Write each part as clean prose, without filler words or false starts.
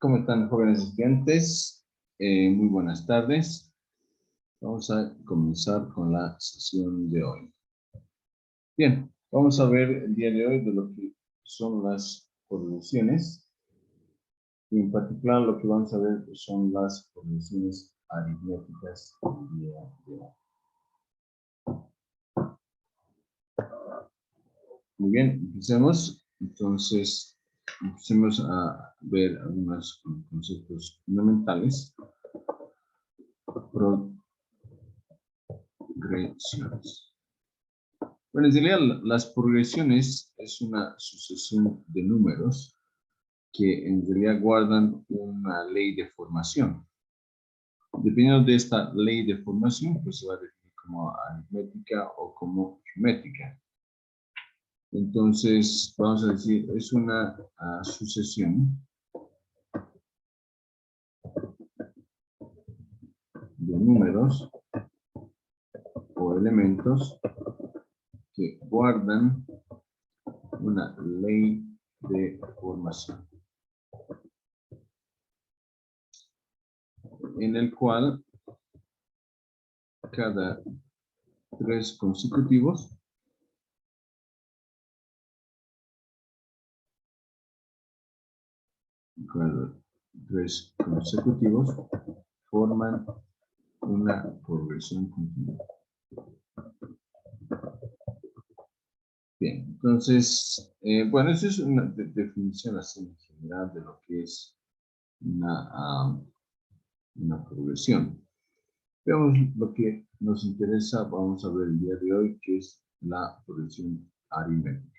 ¿Cómo están, jóvenes estudiantes? Muy buenas tardes. Vamos a comenzar con la sesión de hoy. Bien, vamos a ver el día de hoy de lo que son las correlaciones. Y en particular lo que vamos a ver son las correlaciones aritméticas del día de hoy. Muy bien, empecemos. Entonces, empecemos a ver algunos conceptos fundamentales. Progresiones. Bueno, en realidad las progresiones es una sucesión de números que en realidad guardan una ley de formación. Dependiendo de esta ley de formación, pues se va a definir como aritmética o como geométrica. Entonces, vamos a decir, es una sucesión de números o elementos que guardan una ley de formación, en el cual cada 3 consecutivos forman una progresión continua. Bien, entonces, bueno, eso es una definición así en general de lo que es una progresión. Veamos lo que nos interesa, vamos a ver el día de hoy, que es la progresión aritmética.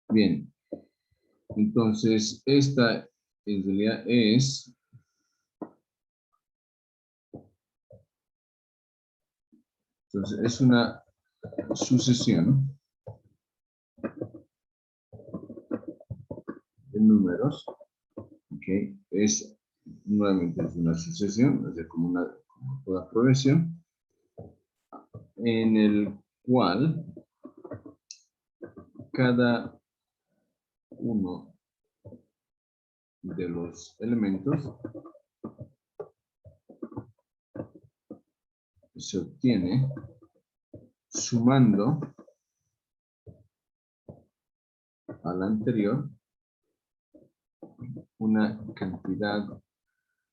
Bien, entonces esta en realidad es una sucesión de números, ¿ok? Nuevamente es una sucesión, es como toda progresión, en el cual cada uno de los elementos se obtiene sumando al anterior una cantidad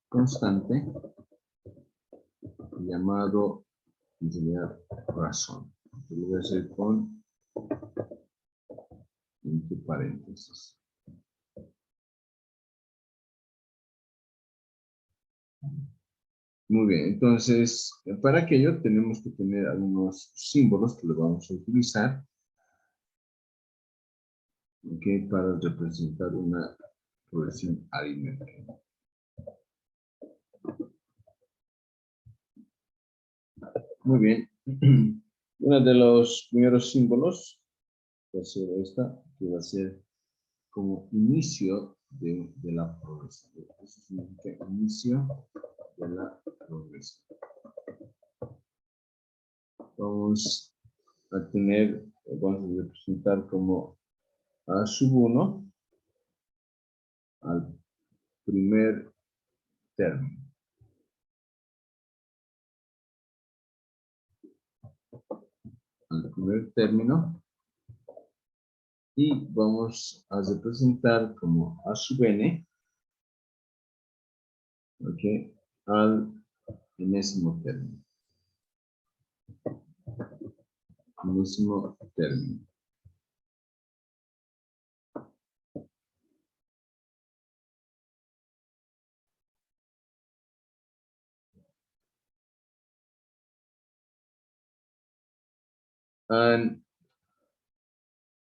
constante llamado en realidad razón. Lo voy a hacer con entre paréntesis. Muy bien, entonces para aquello tenemos que tener algunos símbolos que lo vamos a utilizar, ¿okay? Para representar una progresión aritmética. Muy bien. Uno de los primeros símbolos va a ser esta, que va a ser como inicio de la progresión. Eso significa inicio de la progresión. Vamos a representar como A sub 1 al primer término. Y vamos a representar como A sub n, ¿okay? Al enésimo término.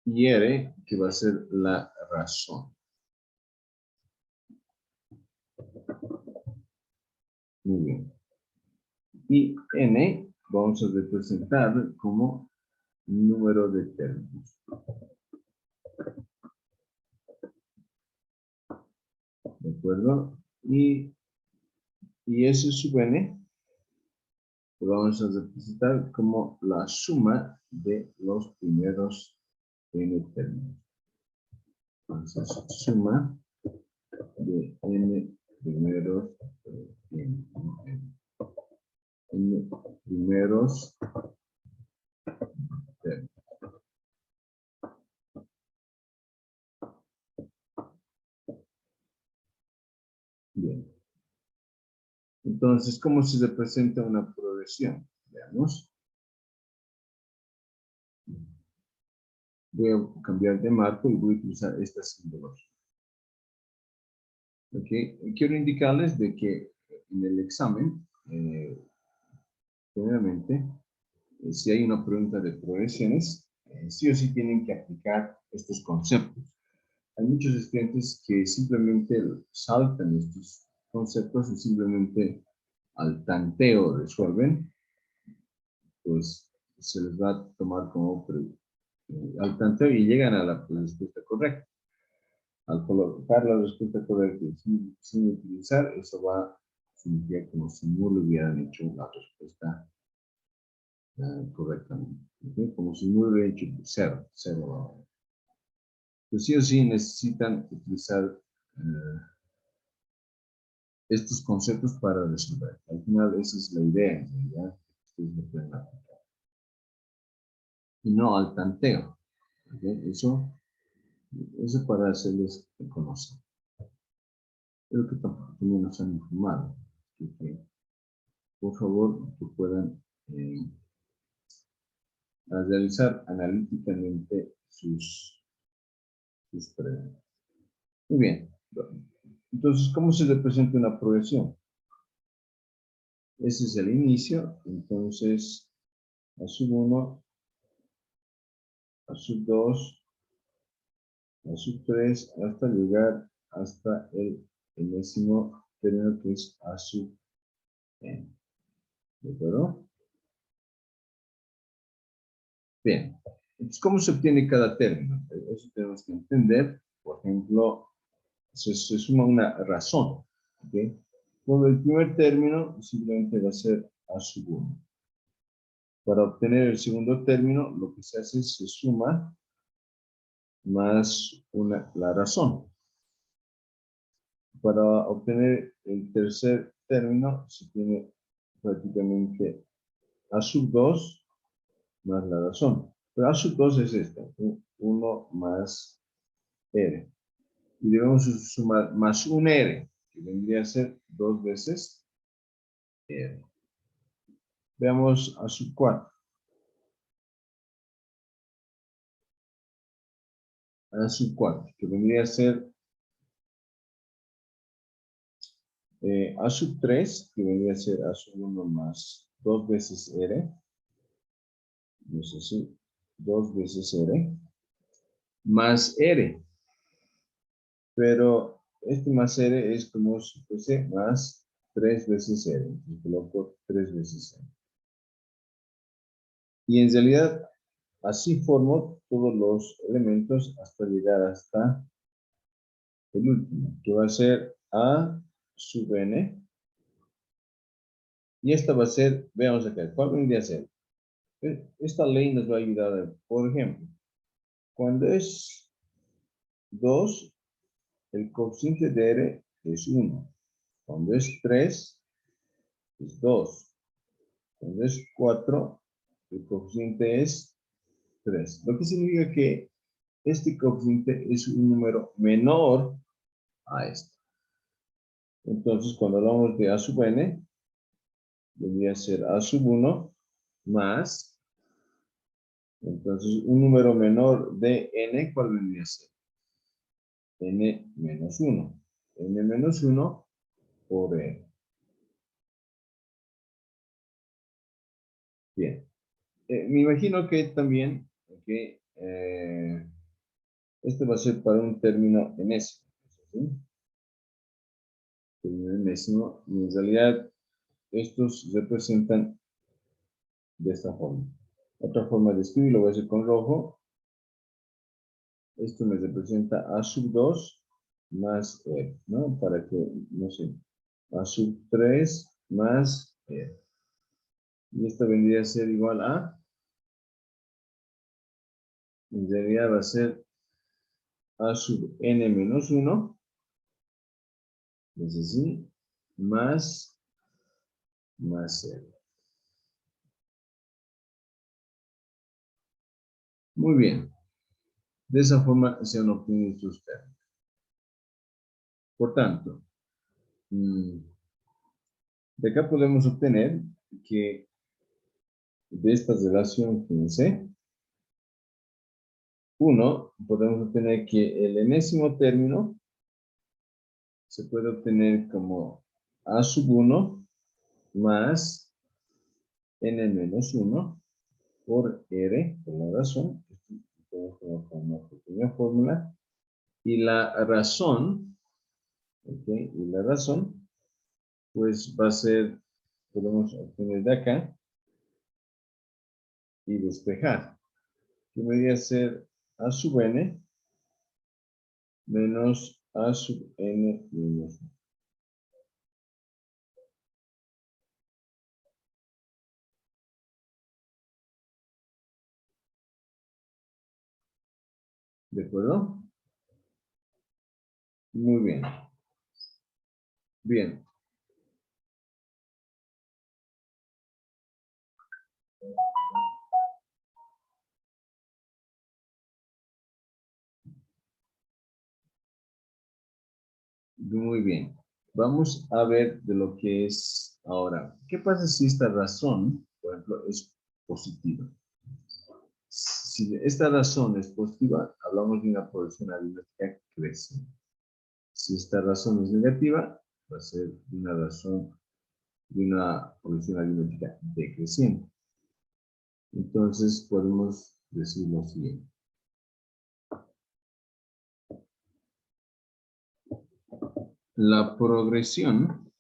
Y R, que va a ser la razón. Muy bien. Y N vamos a representar como número de términos. ¿De acuerdo? Y S sub n lo vamos a representar como la suma de los primeros n términos. Entonces, suma de n primeros n primeros términos. Bien. Entonces, ¿cómo se representa una progresión? Veamos. Voy a cambiar de marco y voy a utilizar esta simbología. Okay. Quiero indicarles de que en el examen, generalmente, si hay una pregunta de progresiones, sí o sí tienen que aplicar estos conceptos. Hay muchos estudiantes que simplemente saltan estos conceptos y simplemente al tanteo resuelven, pues se les va a tomar como al tanteo y llegan a la respuesta correcta. Al colocar la respuesta correcta sin utilizar, eso va a significar como si no lo hubieran hecho la respuesta correctamente. ¿Okay? Como si no lo hubieran hecho cero. Pues sí o sí necesitan utilizar estos conceptos para resolver. Al final esa es la idea, en realidad, que ustedes lo pueden aplicar. Y no al tanteo. ¿Okay? Eso para hacerles conocer. Creo que también nos han informado que por favor que puedan a realizar analíticamente sus preguntas. Muy bien. Entonces, ¿cómo se representa una progresión? Ese es el inicio. Entonces, a sub 1, a sub 2, a sub 3, hasta llegar hasta el enésimo término que es a sub n. ¿De acuerdo? Bien. Entonces, ¿cómo se obtiene cada término? Eso tenemos que entender. Por ejemplo, se suma una razón. ¿Okay? Por el primer término simplemente va a ser a sub 1. Para obtener el segundo término, lo que se hace es se suma más la razón. Para obtener el tercer término, se tiene prácticamente a sub 2 más la razón. Pero a sub 2 es esta, 1 más r. Y debemos sumar más un r, que vendría a ser 2 veces r. Veamos a sub 4. A sub 4, que vendría a ser a sub 3, que vendría a ser a sub 1 más 2 veces r. Es así, 2 veces r. Más r. Pero este más r es como si fuese más 3 veces r. Entonces coloco 3 veces r. Y en realidad, así formo todos los elementos hasta llegar hasta el último, que va a ser a sub n. Y esta va a ser, veamos acá, ¿cuál vendría a ser? Esta ley nos va a ayudar, por ejemplo, cuando es 2, el coeficiente de r es 1. Cuando es 3, es 2. Cuando es 4, el coeficiente es 3. Lo que significa que este coeficiente es un número menor a este. Entonces, cuando hablamos de a sub n, debería ser a sub 1 más, entonces, un número menor de n, ¿cuál vendría a ser? N menos 1. N menos 1 por n. Bien. Me imagino que también, okay, este va a ser para un término enésimo. ¿Sí? Término enésimo. Y en realidad, estos representan de esta forma. Otra forma de escribir, lo voy a hacer con rojo. Esto me representa a sub 2 más r, ¿no? Para que, no sé, a sub 3 más r. Y esta vendría a ser igual a, en realidad va a ser a sub n menos 1, es así, más 0. Muy bien. De esa forma se han obtenido estos términos. Por tanto, de acá podemos obtener que de esta relación, fíjense, podemos obtener que el enésimo término se puede obtener como a sub 1 más n menos 1 por r, por la razón, podemos colocar una pequeña fórmula, y la razón, ¿ok? Y la razón, pues va a ser, podemos obtener de acá y despejar, que debería ser a sub n menos a sub n menos 1. ¿De acuerdo? Muy bien. Bien. Muy bien. Vamos a ver de lo que es ahora. ¿Qué pasa si esta razón, por ejemplo, es positiva? Si esta razón es positiva, hablamos de una progresión aritmética creciente. Si esta razón es negativa, va a ser de una progresión aritmética decreciente. Entonces podemos decir lo siguiente. La progresión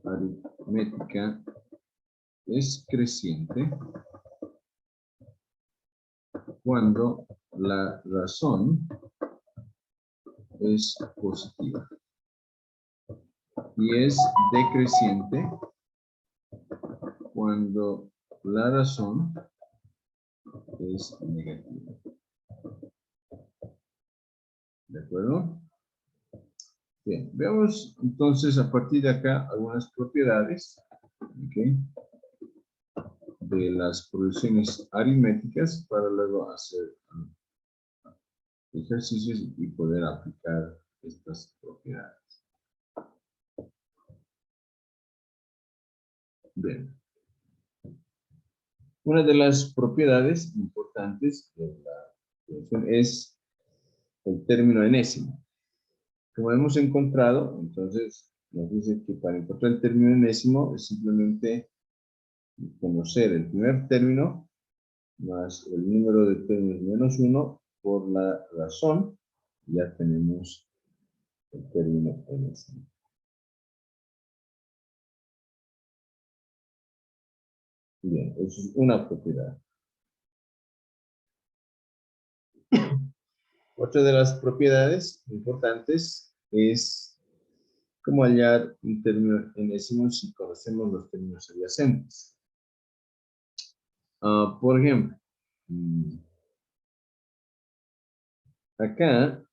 aritmética es creciente cuando la razón es positiva y es decreciente cuando la razón es negativa. ¿De acuerdo? Bien, veamos entonces a partir de acá algunas propiedades, ¿okay?, de las progresiones aritméticas para luego hacer ejercicios y poder aplicar estas propiedades. Bien. Una de las propiedades importantes de la progresión es el término enésimo. Como hemos encontrado, entonces nos dice que para encontrar el término enésimo es simplemente conocer el primer término más el número de términos menos 1 por la razón, ya tenemos el término enésimo. Bien, eso es una propiedad. Otra de las propiedades importantes es cómo hallar un término enésimo si conocemos los términos adyacentes. Por ejemplo, acá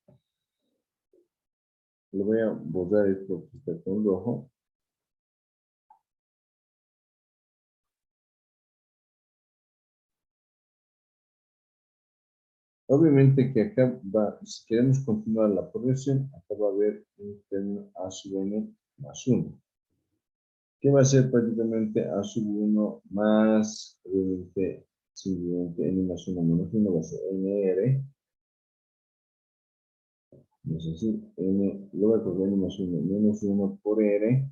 le voy a borrar esto que está con rojo. Obviamente que acá va, si queremos continuar la progresión, acá va a haber un término a sub n más 1. ¿Qué va a ser prácticamente a sub 1 más, obviamente, simplemente n más 1 menos 1 va a ser nr. Es decir, n, lo voy a poner n más 1 menos 1 por r.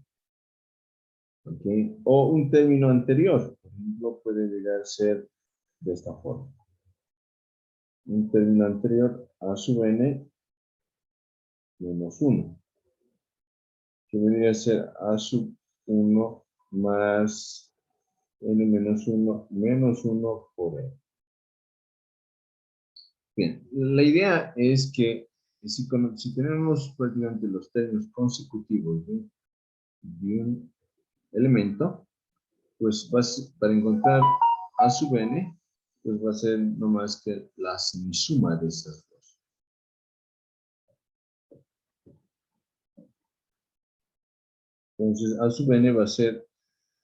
¿Ok? O un término anterior, por ejemplo, puede llegar a ser de esta forma. Un término anterior a sub n menos 1. Que vendría a ser a sub 1 más n menos 1 menos 1 por n. Bien, la idea es que si tenemos prácticamente los términos consecutivos, ¿sí?, de un elemento, pues para encontrar a sub n, pues va a ser no más que la semisuma de esas dos. Entonces, a sub n va a ser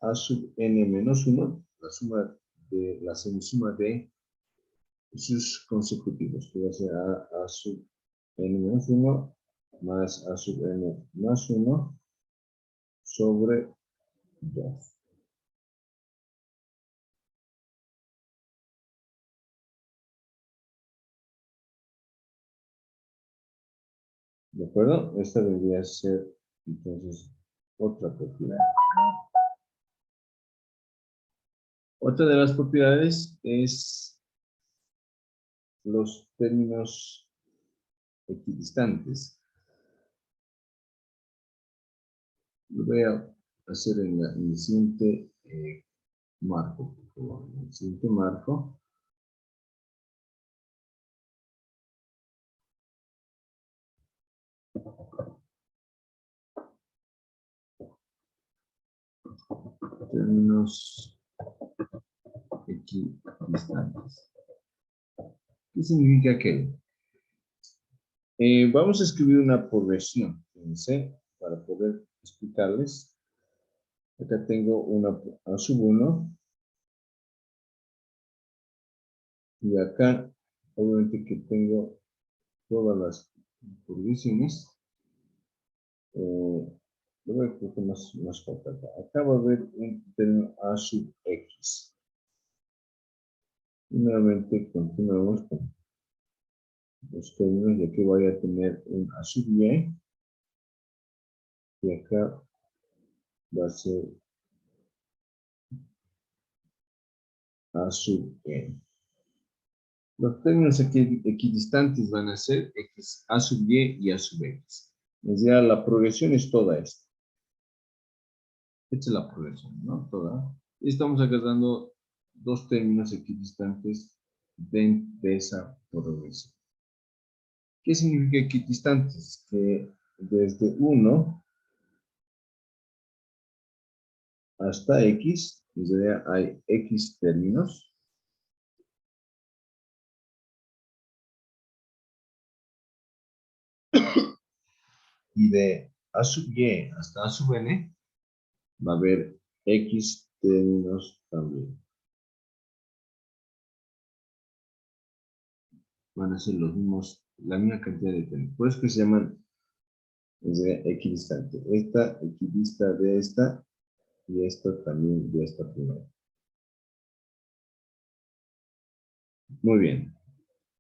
a sub n menos 1, la suma de la semisuma de sus consecutivos, que va a ser a sub n menos 1 más a sub n más 1 sobre 2. ¿De acuerdo? Esta debería ser, entonces, otra propiedad. Otra de las propiedades es los términos equidistantes. Lo voy a hacer en el siguiente marco, por favor. En el siguiente marco. Términos equidistantes. ¿Qué significa aquello? Vamos a escribir una progresión, fíjense, para poder explicarles. Acá tengo una a sub 1 y acá obviamente que tengo todas las progresiones. Lo voy a colocar más corta acá. Acá va a haber un término a sub x. Y nuevamente continuamos con los términos y aquí voy a tener un a sub y acá va a ser a sub n. Los términos equidistantes van a ser x, a sub y a sub x. Es decir, la progresión es toda esta. Esta es la progresión, ¿no? Toda. Y estamos agarrando dos términos equidistantes de esa progresión. ¿Qué significa equidistantes? Que desde 1 hasta x, es decir, hay x términos. Y de a sub y hasta a sub n va a haber x términos también. Van a ser los mismos, la misma cantidad de términos. Por eso que se llaman equidistante. Esta equidista de esta y esta también de esta primera. Muy bien.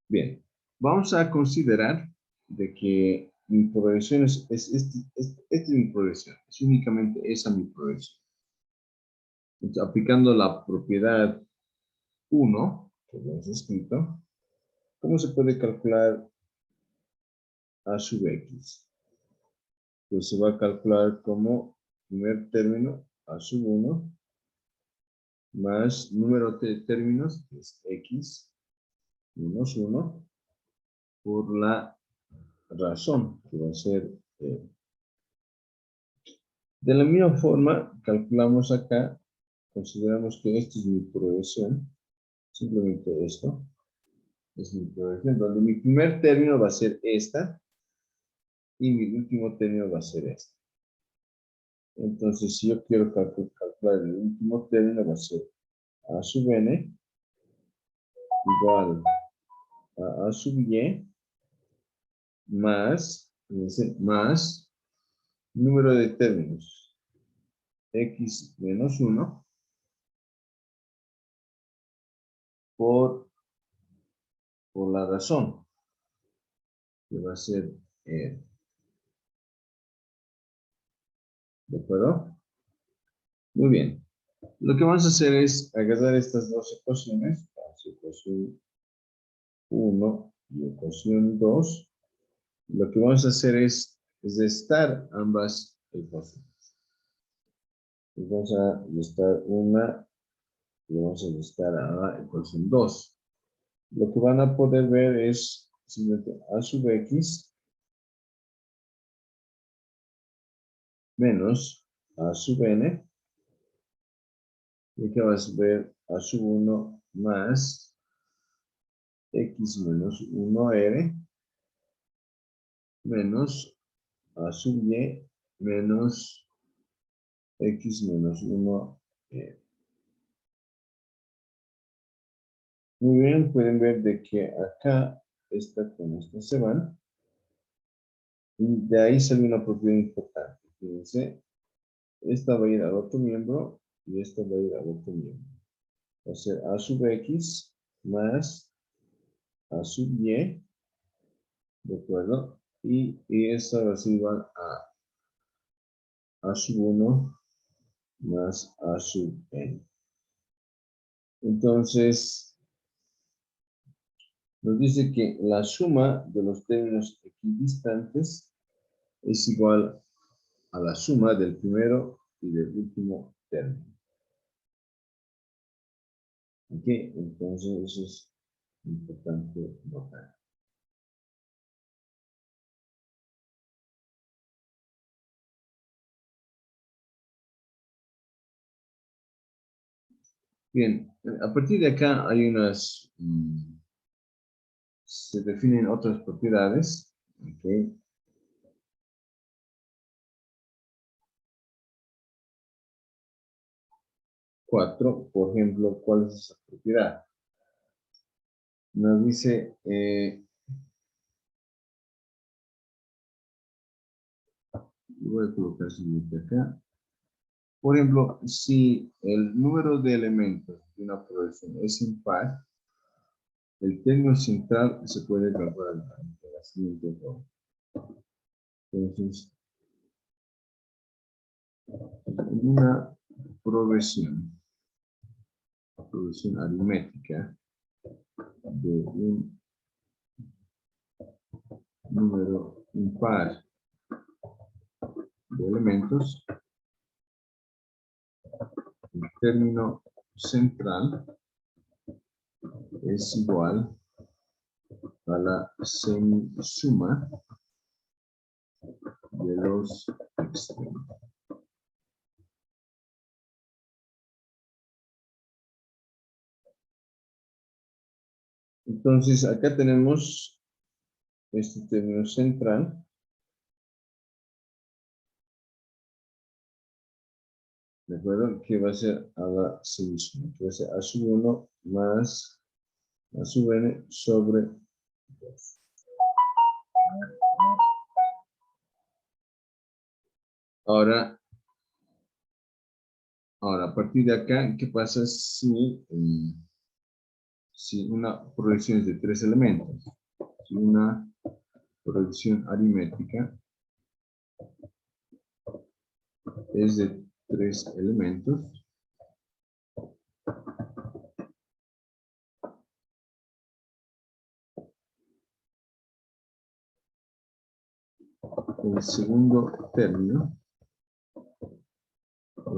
Bien. Vamos a considerar de que mi progresión esta es mi progresión. Es únicamente esa mi progresión. Entonces, aplicando la propiedad 1, que hemos escrito, ¿cómo se puede calcular a sub x? Pues se va a calcular como primer término a sub 1 más número de términos, que es x menos 1, por la razón, que va a ser de la misma forma, calculamos acá, consideramos que esto es mi progresión, simplemente esto es mi progresión, donde mi primer término va a ser esta, y mi último término va a ser este. Entonces, si yo quiero calcular el último término, va a ser a sub n igual a sub y más número de términos x menos 1 por la razón, que va a ser ¿de acuerdo? Muy bien. Lo que vamos a hacer es agarrar estas dos ecuaciones, ecuación 1 y ecuación 2. Lo que vamos a hacer es restar ambas ecuaciones. Vamos a restar una y vamos a restar a la ecuación 2. Lo que van a poder ver es simplemente a sub x menos a sub n, y que va a ser a sub 1 más x menos 1r menos a sub y menos x menos 1. Muy bien, pueden ver de que acá esta con esta se van. Y de ahí sale una propiedad importante. Fíjense, esta va a ir al otro miembro y esta va a ir al otro miembro. Va a ser a sub x más a sub y, ¿de acuerdo? Y esa va a ser igual a sub 1 más a sub n. Entonces, nos dice que la suma de los términos equidistantes es igual a la suma del primero y del último término. ¿Ok? Entonces, eso es importante notar. Bien, a partir de acá hay unas, se definen otras propiedades. ¿Ok? 4, por ejemplo, ¿cuál es esa propiedad? Nos dice, voy a colocar siguiente acá. Por ejemplo, si el número de elementos de una progresión es impar, el término central se puede calcular de la siguiente forma. Entonces, en una progresión aritmética de un número impar de elementos, el término central es igual a la semisuma de los extremos. Entonces, acá tenemos este término central. ¿De acuerdo? Que va a ser a la semisuma. Que va a ser a sub 1 más a sub n sobre 2. Ahora, a partir de acá, ¿qué pasa si una progresión es de 3 elementos? Si una progresión aritmética es de 3 elementos, el segundo término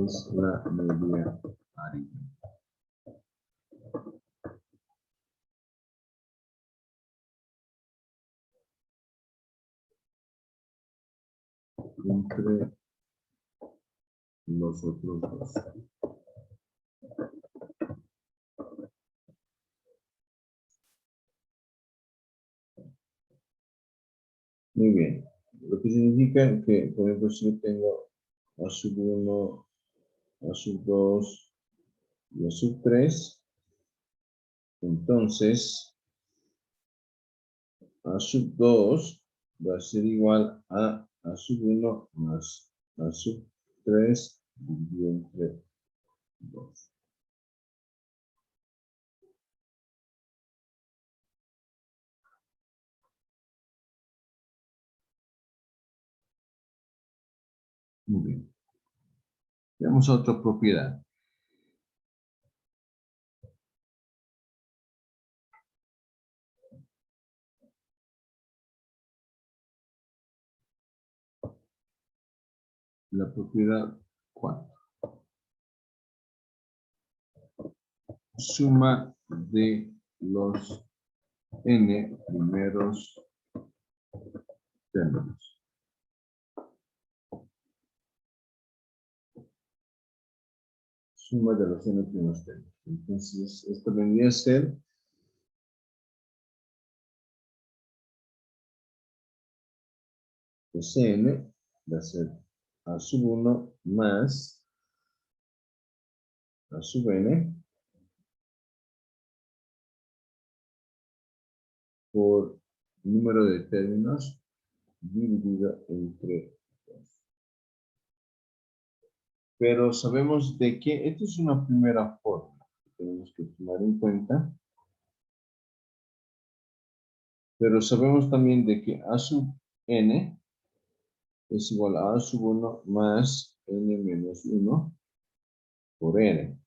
es la media aritmética. Entre los otros dos. Muy bien. Lo que significa que, por ejemplo, si yo tengo a sub 1, a sub 2 y a sub 3, entonces a sub 2 va a ser igual a sub 1 más a sub 3 dividido entre 2. Muy bien. Veamos otra propiedad. La propiedad 4. Suma de los n primeros términos. suma de los n primeros términos. Entonces, esto vendría a ser Cn va a ser a sub 1 más a sub n por número de términos dividido entre 2. Pero sabemos de que esto es una primera fórmula que tenemos que tomar en cuenta. Pero sabemos también de que a sub n es igual a sub 1 más n menos 1 por n.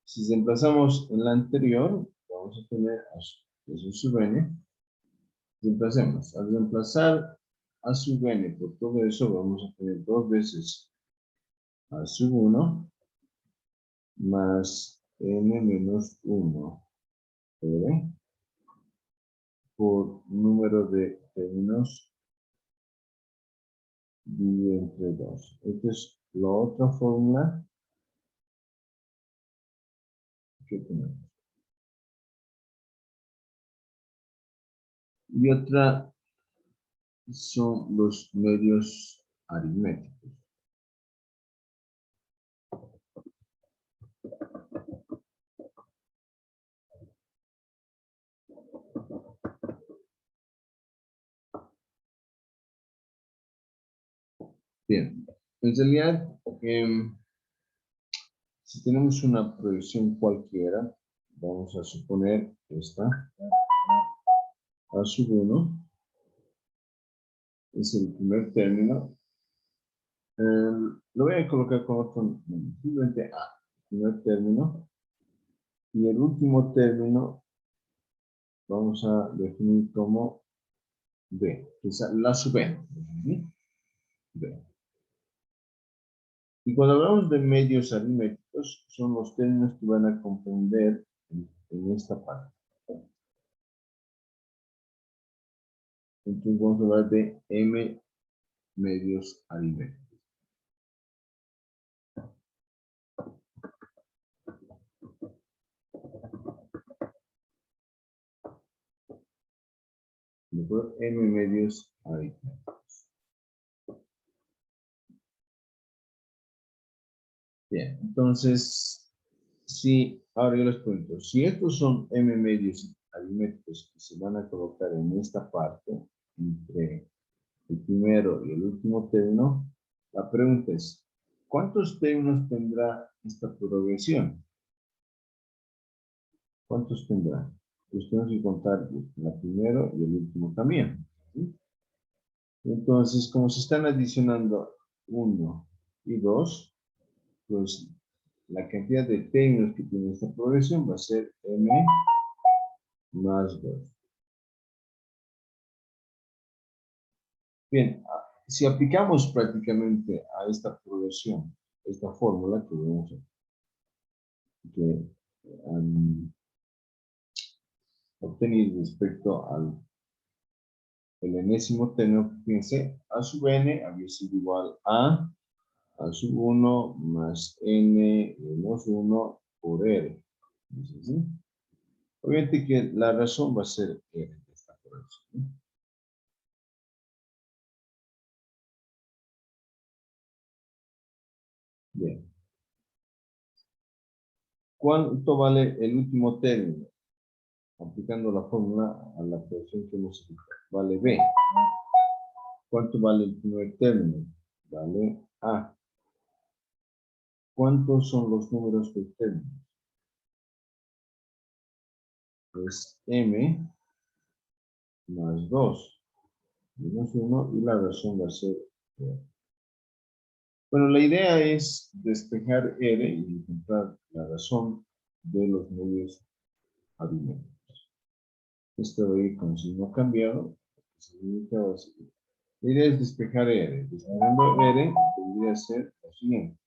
Si reemplazamos en la anterior, vamos a tener eso sub n. Reemplacemos. Al reemplazar a sub n por todo eso, vamos a tener 2 veces a sub 1 más n menos 1 por número de términos dividido entre 2. Esta es la otra fórmula que tenemos. Y otra son los medios aritméticos. Bien, en realidad, si tenemos una proyección cualquiera, vamos a suponer esta, a sub 1, es el primer término. Lo voy a colocar con otro nombre, simplemente A, primer término. Y el último término vamos a definir como B, que es la sub n. B. Y cuando hablamos de medios aritméticos, son los términos que van a comprender en esta parte. Entonces vamos a hablar de M medios aritméticos. M medios aritméticos. Bien, entonces, ahora yo les pregunto, si estos son M medios aritméticos que se van a colocar en esta parte, entre el primero y el último término, la pregunta es, ¿cuántos términos tendrá esta progresión? ¿Cuántos tendrá? Pues tenemos que contar el primero y el último también. ¿Sí? Entonces, como se están adicionando 1 y 2, pues la cantidad de términos que tiene esta progresión va a ser m más 2. Bien, si aplicamos prácticamente a esta progresión, esta fórmula que vemos que obtenido respecto al enésimo término, fíjense, a sub n había sido igual a sub 1 más n menos 1 por r. ¿Sí? Obviamente que la razón va a ser r de esta progresión. Bien. ¿Cuánto vale el último término? Aplicando la fórmula a la progresión que hemos aplicado. Vale b. ¿Cuánto vale el primer término? Vale a. ¿Cuántos son los números de términos? Es m más 2 menos 1 y la razón va a ser r. Bueno, la idea es despejar r y encontrar la razón de los medios aritméticos. Esto va a ir con signo cambiado. La idea es despejar r. Despejando r tendría que ser lo siguiente.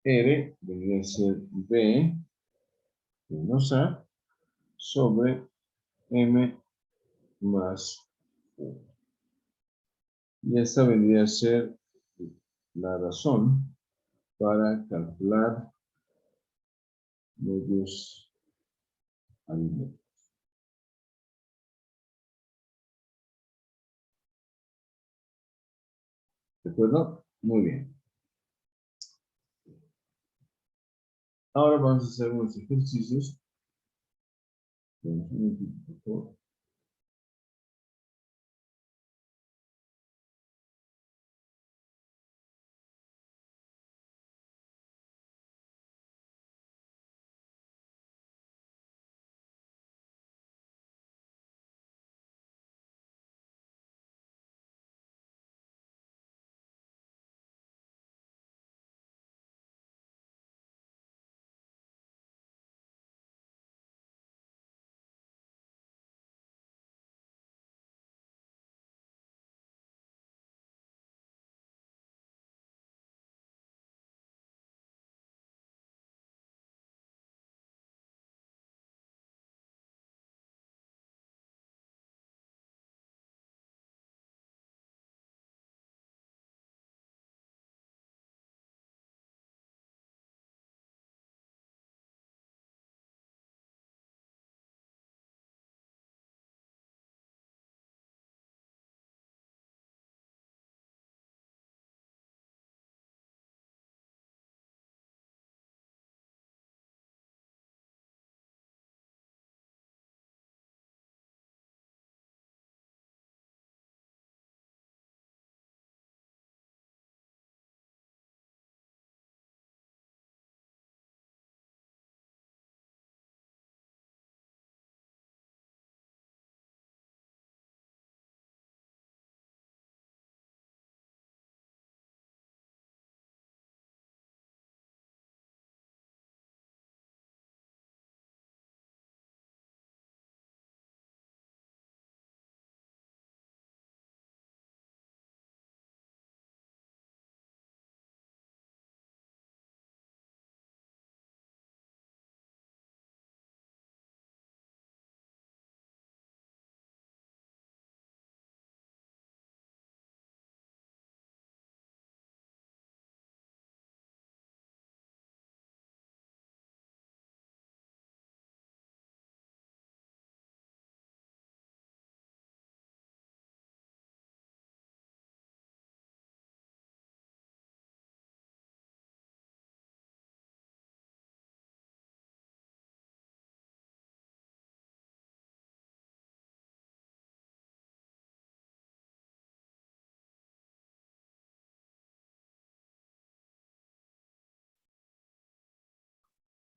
R vendría a ser b menos a sobre m más 1. Y esta vendría a ser la razón para calcular medios aritméticos. ¿De acuerdo? Muy bien. Ahora vamos a hacer unos ejercicios. Un momentito, por favor.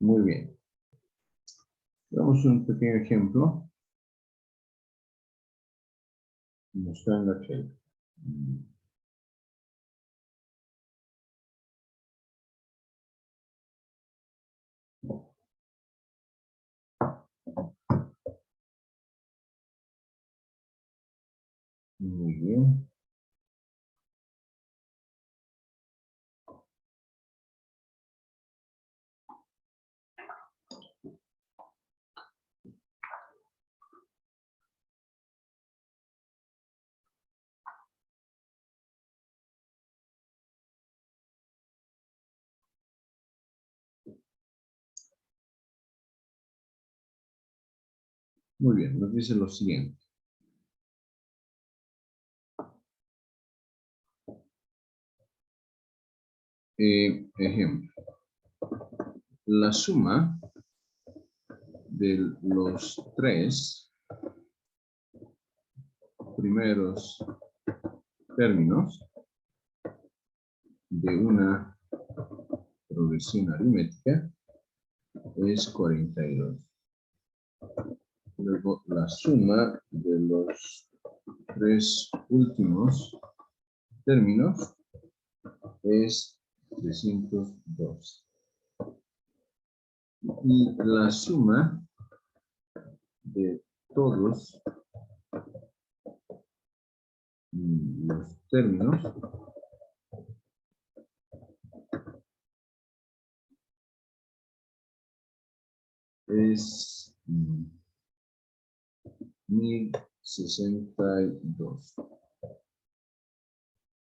Muy bien. Veamos un pequeño ejemplo. Mostrando que muy bien. Muy bien, nos dice lo siguiente. Ejemplo. La suma de los tres primeros términos de una progresión aritmética es 42. Luego, la suma de los tres últimos términos es 302. Y la suma de todos los términos es 1062.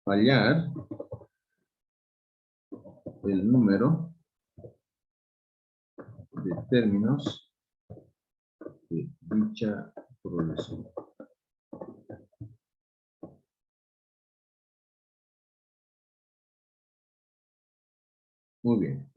Hallar el número de términos de dicha progresión. Muy bien.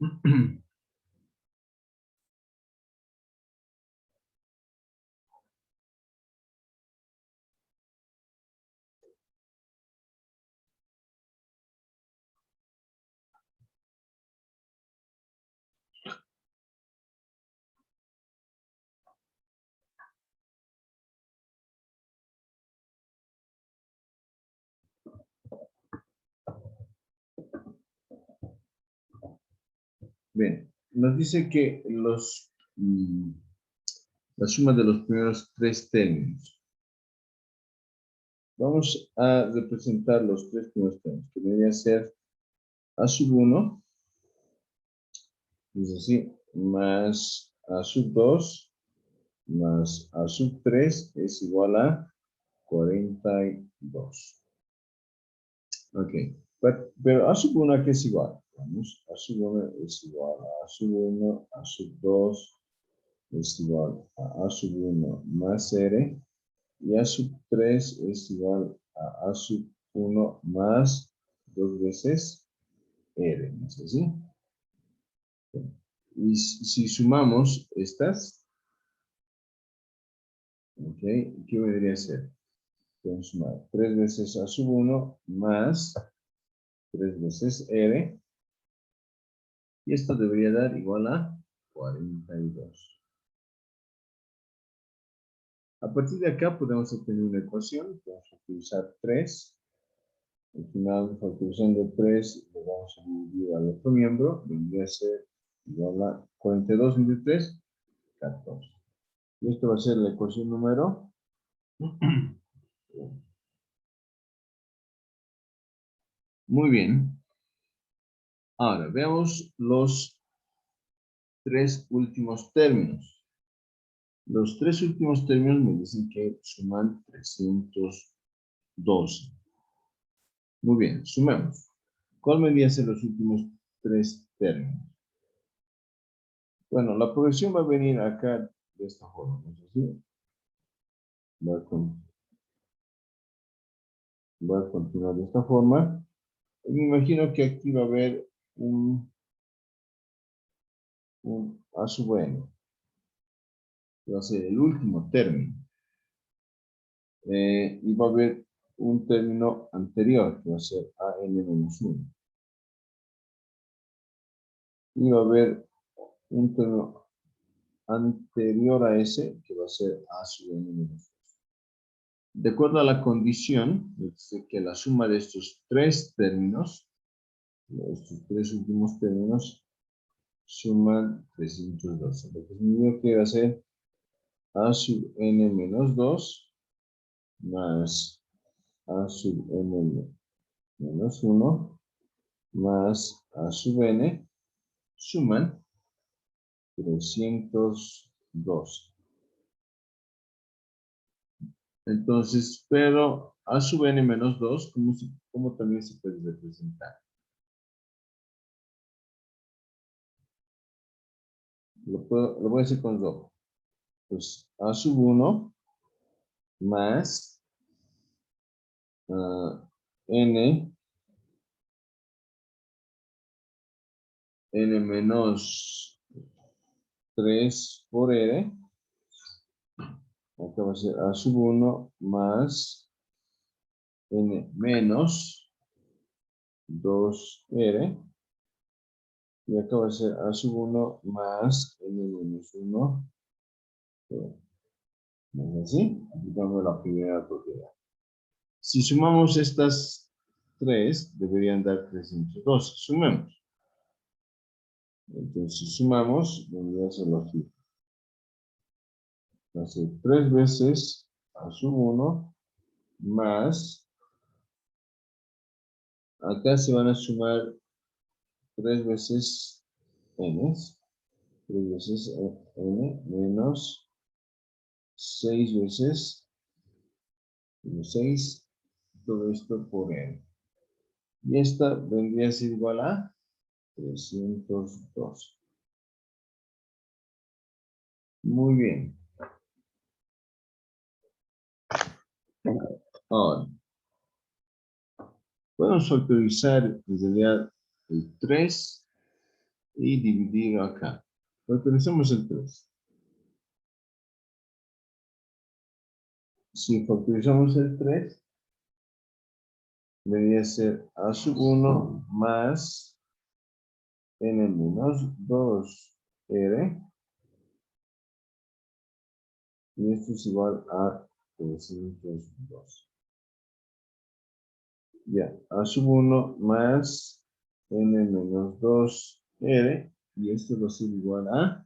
Bien, nos dice que la suma de los primeros tres términos. Vamos a representar los tres primeros términos, que debería ser a sub 1, es así, más a sub 2, más a sub 3 es igual a 42. Ok, pero a sub 1 ¿a qué es igual? Vamos, a sub 1 es igual a sub 1, a sub 2 es igual a sub 1 más r, y a sub 3 es igual a sub 1 más 2 veces r, ¿no es así? Y si sumamos estas, ok, ¿qué vendría a ser? Podemos sumar 3 veces a sub 1 más 3 veces r, y esto debería dar igual a 42. A partir de acá podemos obtener una ecuación, podemos utilizar 3. Al final, factorizando 3, lo vamos a dividir al otro miembro, vendría a ser igual a 42 entre 3, 14. Y esto va a ser la ecuación número. Muy bien. Ahora, veamos los tres últimos términos. Los tres últimos términos me dicen que suman 312. Muy bien, sumemos. ¿Cuál vendría a ser los últimos tres términos? Bueno, la progresión va a venir acá de esta forma, ¿no es así? Va a continuar de esta forma. Me imagino que aquí va a haber un A sub n, que va a ser el último término. Y va a haber un término anterior, que va a ser an-1. Y va a haber un término anterior a ese, que va a ser a sub n-2. De acuerdo a la condición, dice que la suma de estos tres términos, estos tres últimos términos, suman 312. Lo que significa que va a ser a sub n menos 2 más a sub n menos 1 más a sub n suman 312. Entonces, pero a sub n menos 2, ¿cómo también se puede representar? Lo voy a hacer con rojo. Pues a sub 1 más n menos 3 por r. Acá va a ser a sub 1 más n menos 2r. Y acá va a ser a sub 1 más n menos 1. ¿No es así? Aplicando la primera propiedad. Si sumamos estas tres, deberían dar 312. Sumemos. Entonces, si sumamos, vendría a ser lo siguiente. Va a ser 3 veces a sub 1 más. Acá se van a sumar 3 veces n. 3 veces n menos 6 veces 6. Todo esto por n. Y esta vendría a ser igual a 312. Muy bien. Ahora, podemos factorizar en realidad el 3 y dividir acá. Factorizamos el 3. Si factorizamos el 3, debería ser a sub 1 más n menos 2r. Y esto es igual a 312. Ya, a sub 1 más n menos 2r. Y esto va a ser igual a...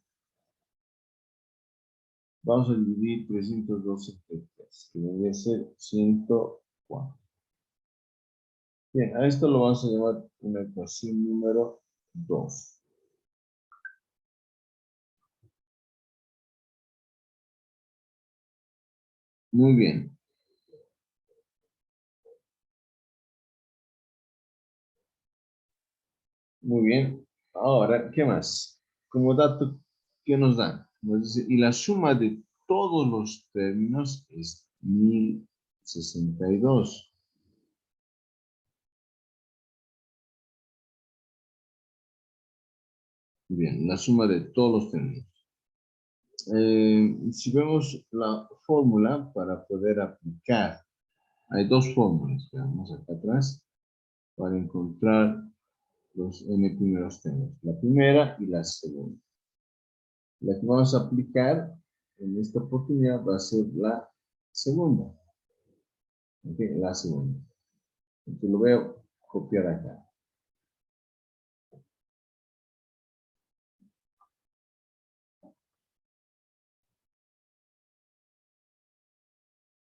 Vamos a dividir 312 entre 3, que debería ser 104. Bien, a esto lo vamos a llamar una ecuación número 2. Muy bien. Muy bien. Ahora, ¿qué más? Como dato, ¿qué nos dan? Nos dice, y la suma de todos los términos es 1062. Bien, la suma de todos los términos. Si vemos la fórmula para poder aplicar, hay dos fórmulas, veamos acá atrás, para encontrar los n primeros términos. La primera y la segunda. La que vamos a aplicar en esta oportunidad va a ser la segunda. Okay, la segunda. Entonces lo voy a copiar acá.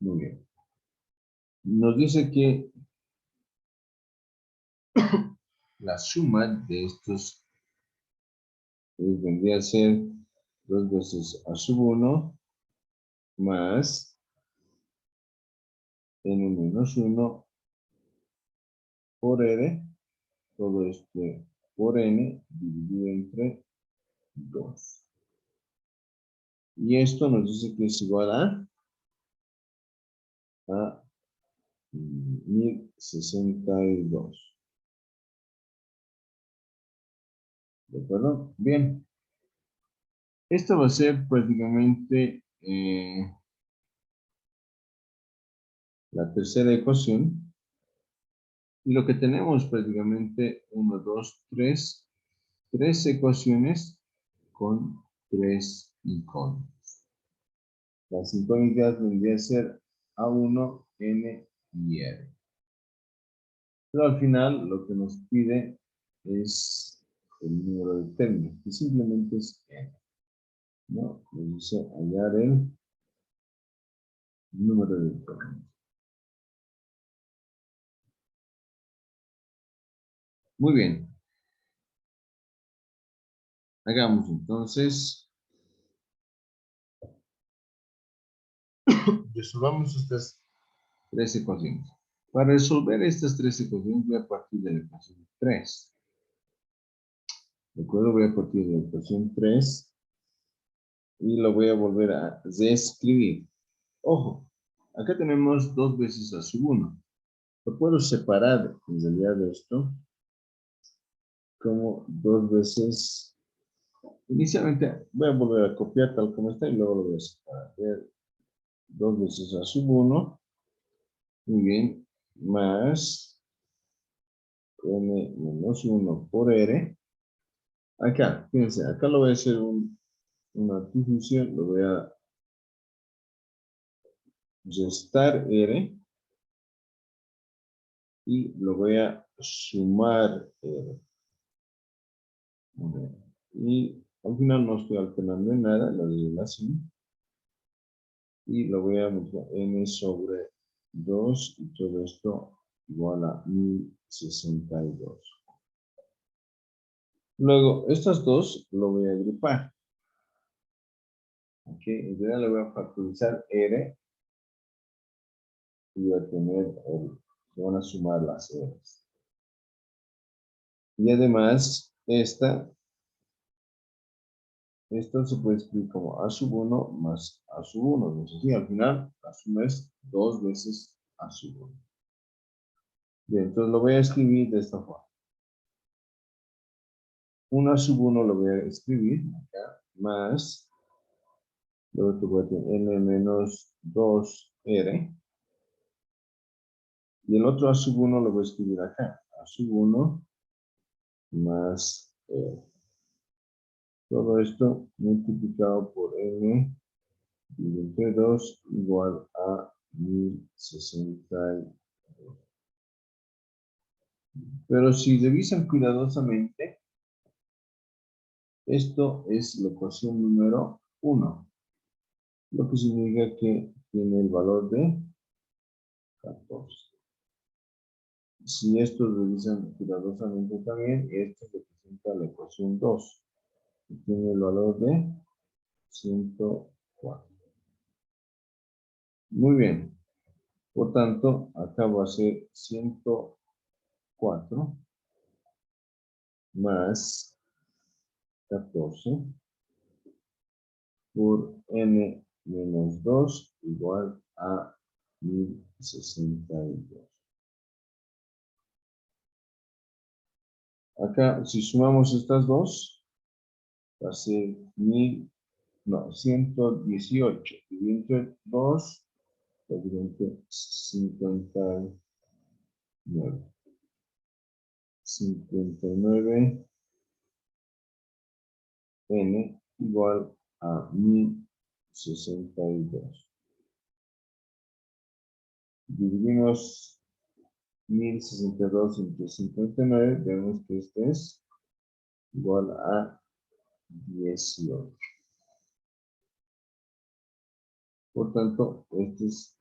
Muy bien. Nos dice que la suma de estos vendría a ser 2 veces a sub 1 más n menos 1 por r, todo esto por n dividido entre 2. Y esto nos dice que es igual a 1062. ¿De acuerdo? Bien. Esta va a ser prácticamente la tercera ecuación. Y lo que tenemos prácticamente 1, 2, 3, 3 ecuaciones con 3 incógnitas. Las incógnitas vendrían a ser A1, N y R. Pero al final lo que nos pide es el número de términos, que simplemente es N. ¿No? Nos dice hallar el número de términos. Muy bien. Hagamos entonces, resolvamos estas 3 ecuaciones. Para resolver estas 3 ecuaciones voy a partir de la ecuación 3. ¿De acuerdo? Voy a partir de la ecuación 3 y lo voy a volver a reescribir. Ojo, acá tenemos 2 veces a sub 1. Lo puedo separar en realidad de esto como 2 veces. Inicialmente voy a volver a copiar tal como está y luego lo voy a separar. 2 veces a sub 1. Muy bien. Más n menos 1 por r. Acá, fíjense, acá lo voy a hacer una difusión, lo voy a restar r y lo voy a sumar r. Y al final no estoy alterando en nada la relación. Y lo voy a multiplicar n sobre 2 y todo esto igual a 1062. Luego, estas dos lo voy a agrupar. Ok, en realidad le voy a factorizar r y voy a tener se van a sumar las r's. Y además, Esto se puede escribir como A sub 1 más A sub 1. Entonces, sí, al final, la suma es 2 veces A sub 1. Bien, entonces lo voy a escribir de esta forma. 1 sub 1 lo voy a escribir acá, más, luego te voy a tener n menos 2r, y el otro a sub 1 lo voy a escribir acá, a sub 1 más r. Todo esto multiplicado por n dividido entre 2 igual a 1060. Pero si revisan cuidadosamente, esto es la ecuación número 1, lo que significa que tiene el valor de 14. Si esto revisan cuidadosamente también, esto representa la ecuación 2, que tiene el valor de 104. Muy bien. Por tanto, acá va a ser 104 más 14 por n menos 2 igual a 1062. Acá, si sumamos estas dos, va a ser 118. Dividido entre 2, dividido entre 59. 59 n igual a 1062. Dividimos 1062 entre 59, vemos que este es igual a 18. Por tanto, este es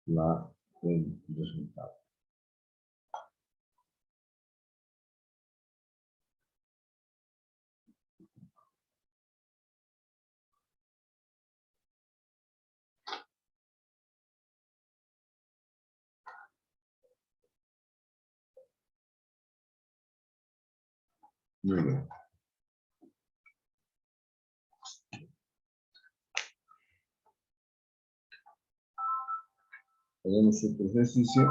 el resultado. Muy bien. Hagamos otro ejercicio.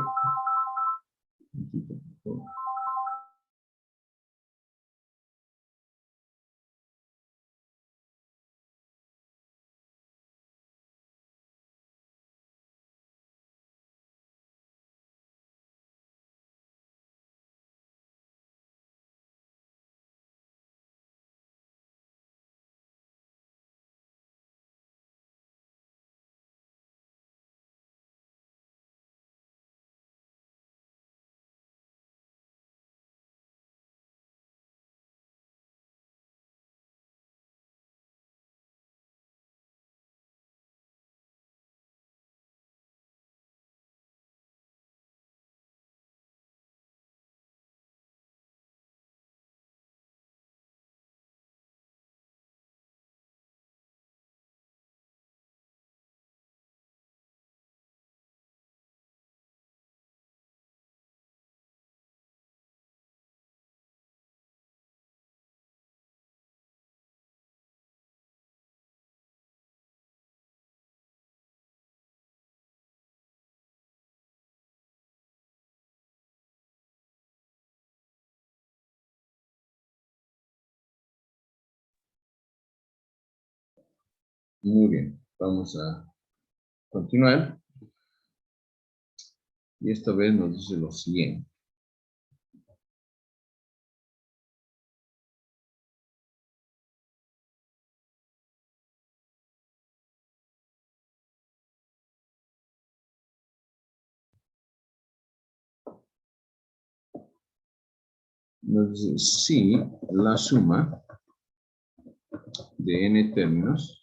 Muy bien. Vamos a continuar. Y esta vez nos dice lo siguiente. Nos dice si la suma de n términos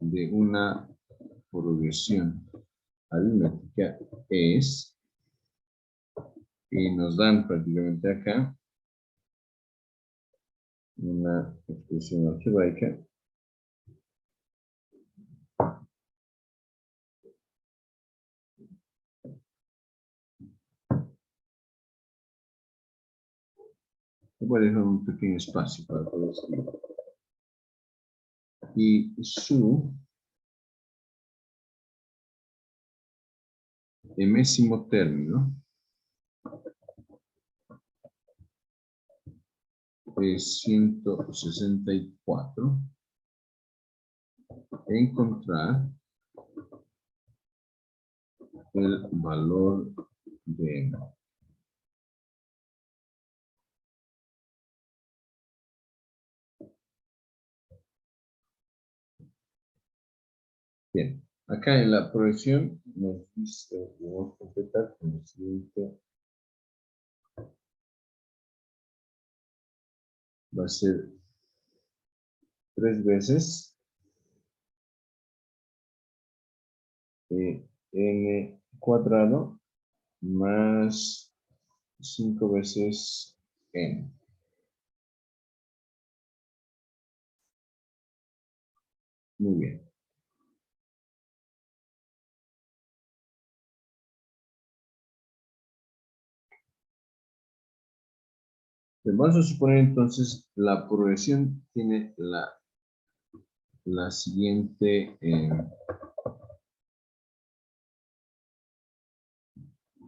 de una progresión aritmética es, y nos dan prácticamente acá una expresión algebraica Voy a dejar un pequeño espacio para poder escribir. Y su enésimo término es 164. Encontrar el valor de n. Bien, acá en la progresión nos dice, debemos completar con el siguiente. Va a ser 3 veces n cuadrado más 5 veces n. Muy bien. Bien, vamos a suponer entonces la progresión tiene la siguiente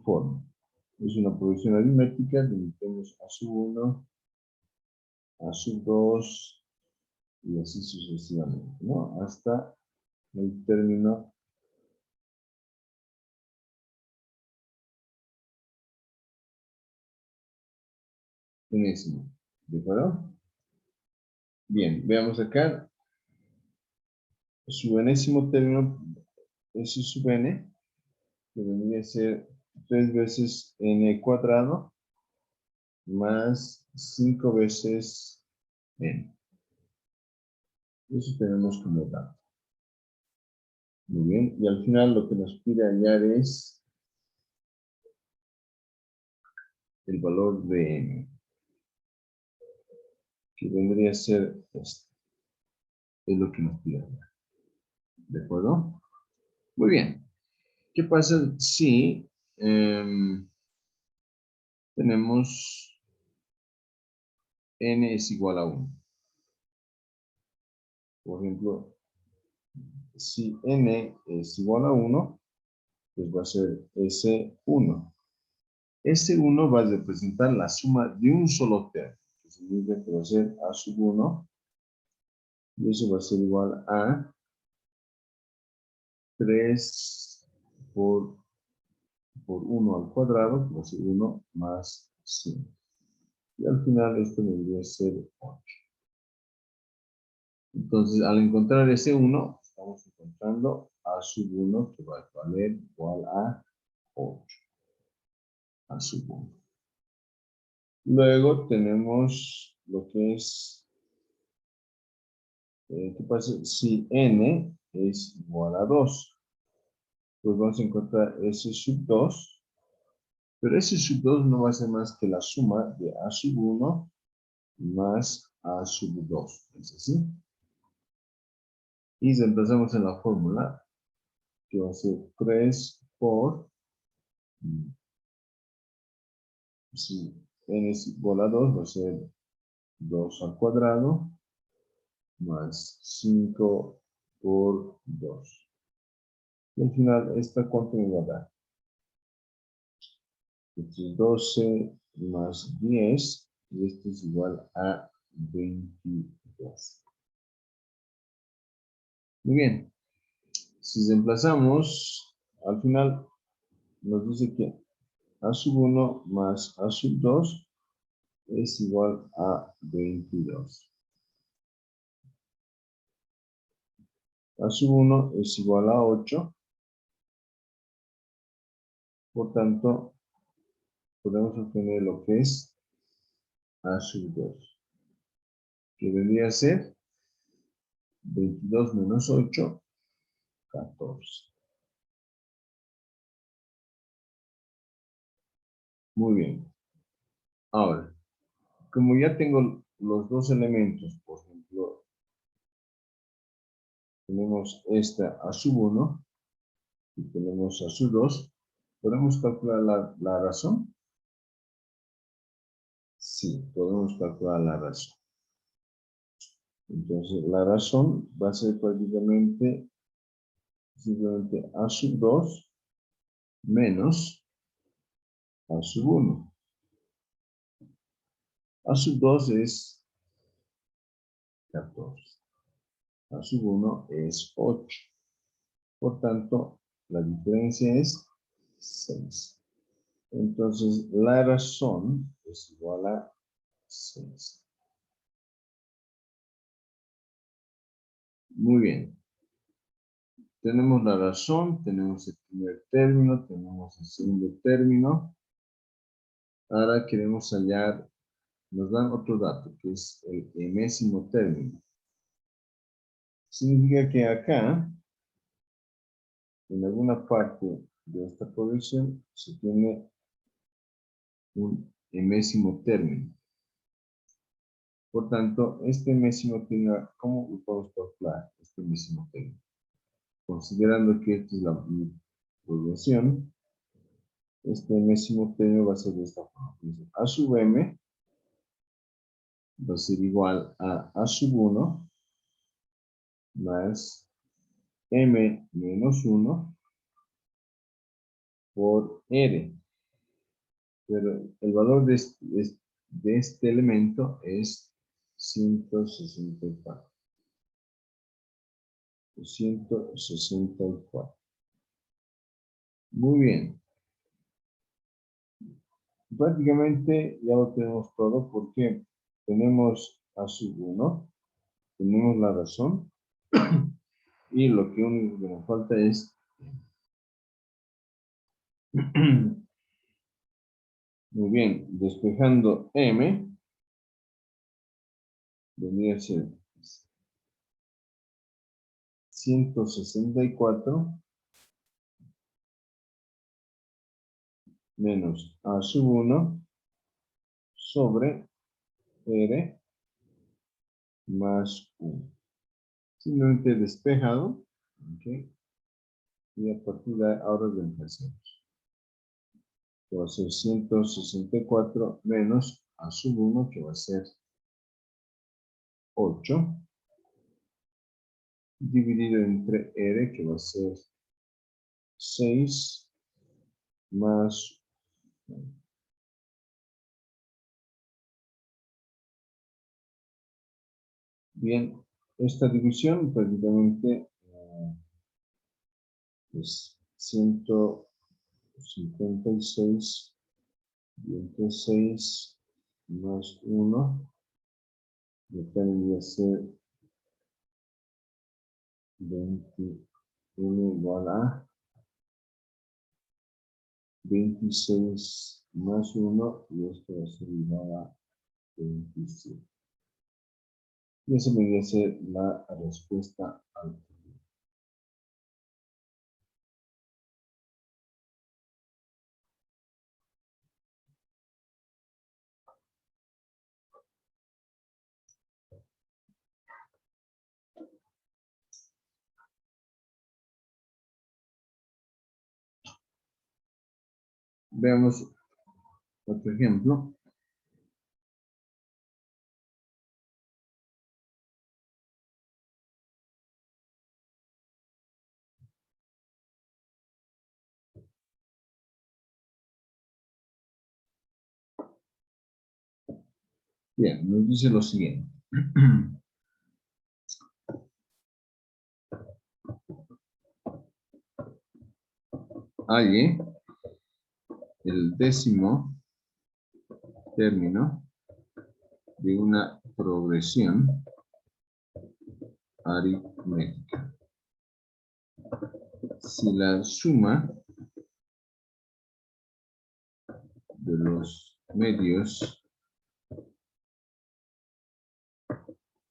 forma. Es una progresión aritmética donde tenemos a sub 1, a sub 2 y así sucesivamente, ¿no? Hasta el término enésimo. ¿De acuerdo? Bien, veamos acá. Su enésimo término es sub n, que vendría a ser 3 veces n cuadrado más 5 veces n. Eso tenemos como dato. Muy bien, y al final lo que nos pide hallar es el valor de n, que vendría a ser esto. Es lo que nos pide hallar. ¿De acuerdo? Muy bien. ¿Qué pasa si tenemos n es igual a 1? Por ejemplo, si n es igual a 1, pues va a ser S1. S1 va a representar la suma de un solo término, que significa que va a ser A sub 1, y eso va a ser igual a 3 por 1 al cuadrado, que va a ser 1 más 5. Y al final esto vendría a ser 8. Entonces, al encontrar ese 1, estamos encontrando A sub 1, que va a valer igual a 8. A sub 1. Luego tenemos lo que es, ¿qué pasa? Si n es igual a 2, pues vamos a encontrar S sub 2, pero S sub 2 no va a ser más que la suma de A sub 1 más A sub 2, ¿es así? Y reemplazamos en la fórmula, que va a ser 3 por, si n es igual a 2, va a ser 2 al cuadrado, más 5 por 2. Y al final, ¿esta cuánto me va a dar? Esto es 12 más 10, y esto es igual a 22. Muy bien. Si reemplazamos, al final nos dice que A sub 1 más A sub 2 es igual a 22. A sub 1 es igual a 8. Por tanto, podemos obtener lo que es A sub 2, que vendría a ser 22 menos 8, 14. Muy bien. Ahora, como ya tengo los dos elementos, por ejemplo, tenemos esta A sub 1 y tenemos A sub 2, podemos calcular la razón. Sí, podemos calcular la razón. Entonces, la razón va a ser prácticamente simplemente a sub 2 menos a sub 1. A sub 2 es 14. A sub 1 es 8. Por tanto, la diferencia es 6. Entonces, la razón es igual a 6. Muy bien. Tenemos la razón, tenemos el primer término, tenemos el segundo término. Ahora queremos hallar, nos dan otro dato, que es el enésimo término. Significa que acá, en alguna parte de esta progresión, se tiene un enésimo término. Por tanto, este enésimo término, ¿cómo lo podemos calcular? Este enésimo término. Considerando que esta es la progresión, este enésimo término va a ser de esta forma. Entonces, a sub m va a ser igual a sub 1 más m menos 1 por r. Pero el valor de este elemento es 164. 164. Muy bien. Prácticamente ya lo tenemos todo porque tenemos a sub 1, tenemos la razón y lo que único que nos falta es muy bien, despejando m vendría a ser 164 menos a sub 1 sobre r más 1. Simplemente despejado, ¿okay? Y a partir de ahora reemplazamos. Que va a ser 164 menos a sub 1, que va a ser 8, dividido entre r, que va a ser 6 más 1. Bien, esta división prácticamente es 156 entre 6 más 1, y acá debería ser 21 igual a 26 más 1, y esto va a ser igual a 27. Y esa debería ser la respuesta al problema. Veamos otro ejemplo. Bien, nos dice lo siguiente. Halle el décimo término de una progresión aritmética. Si la suma de los medios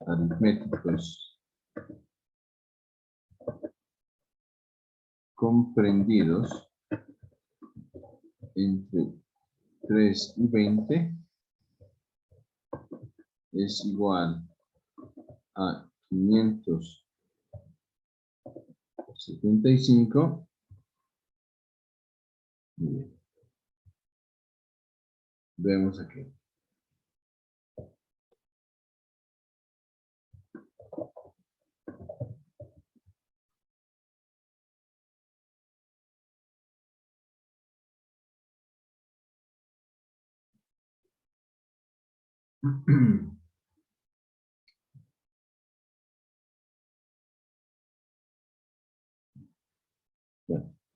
aritméticos comprendidos entre 3 y 20 es igual a 575. Bien. Vemos aquí. Bueno,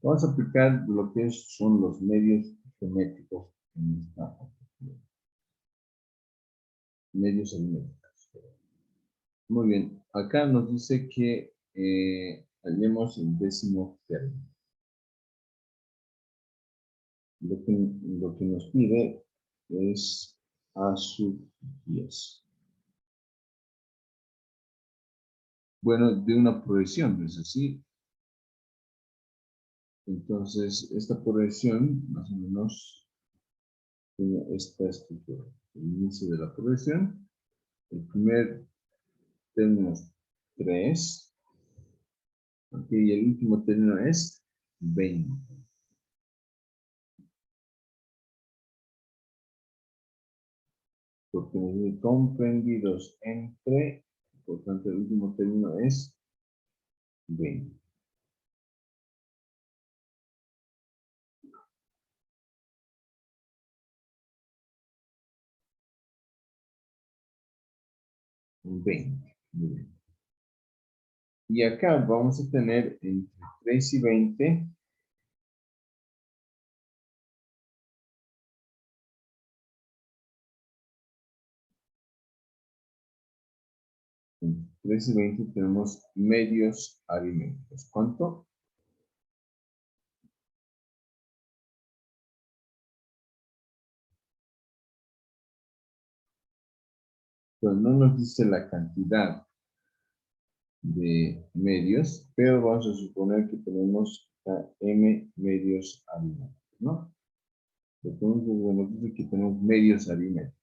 vamos a aplicar lo que son los medios geométricos en esta medios aritméticos. Muy bien, acá nos dice que hallemos el décimo término. Lo que nos pide es a sub 10. Bueno, de una progresión, ¿no es así? Entonces, esta progresión más o menos tiene esta estructura. El inicio de la progresión, el primer término es 3, okay, y el último término es 20. Porque son comprendidos entre, por tanto, el último término es 20. Muy bien. Y acá vamos a tener entre 3 y 20 entre 3 y 20 tenemos medios aritméticos. ¿Cuánto? Pues no nos dice la cantidad de medios, pero vamos a suponer que tenemos m medios aritméticos, ¿no? Entonces, nos dice que tenemos medios aritméticos.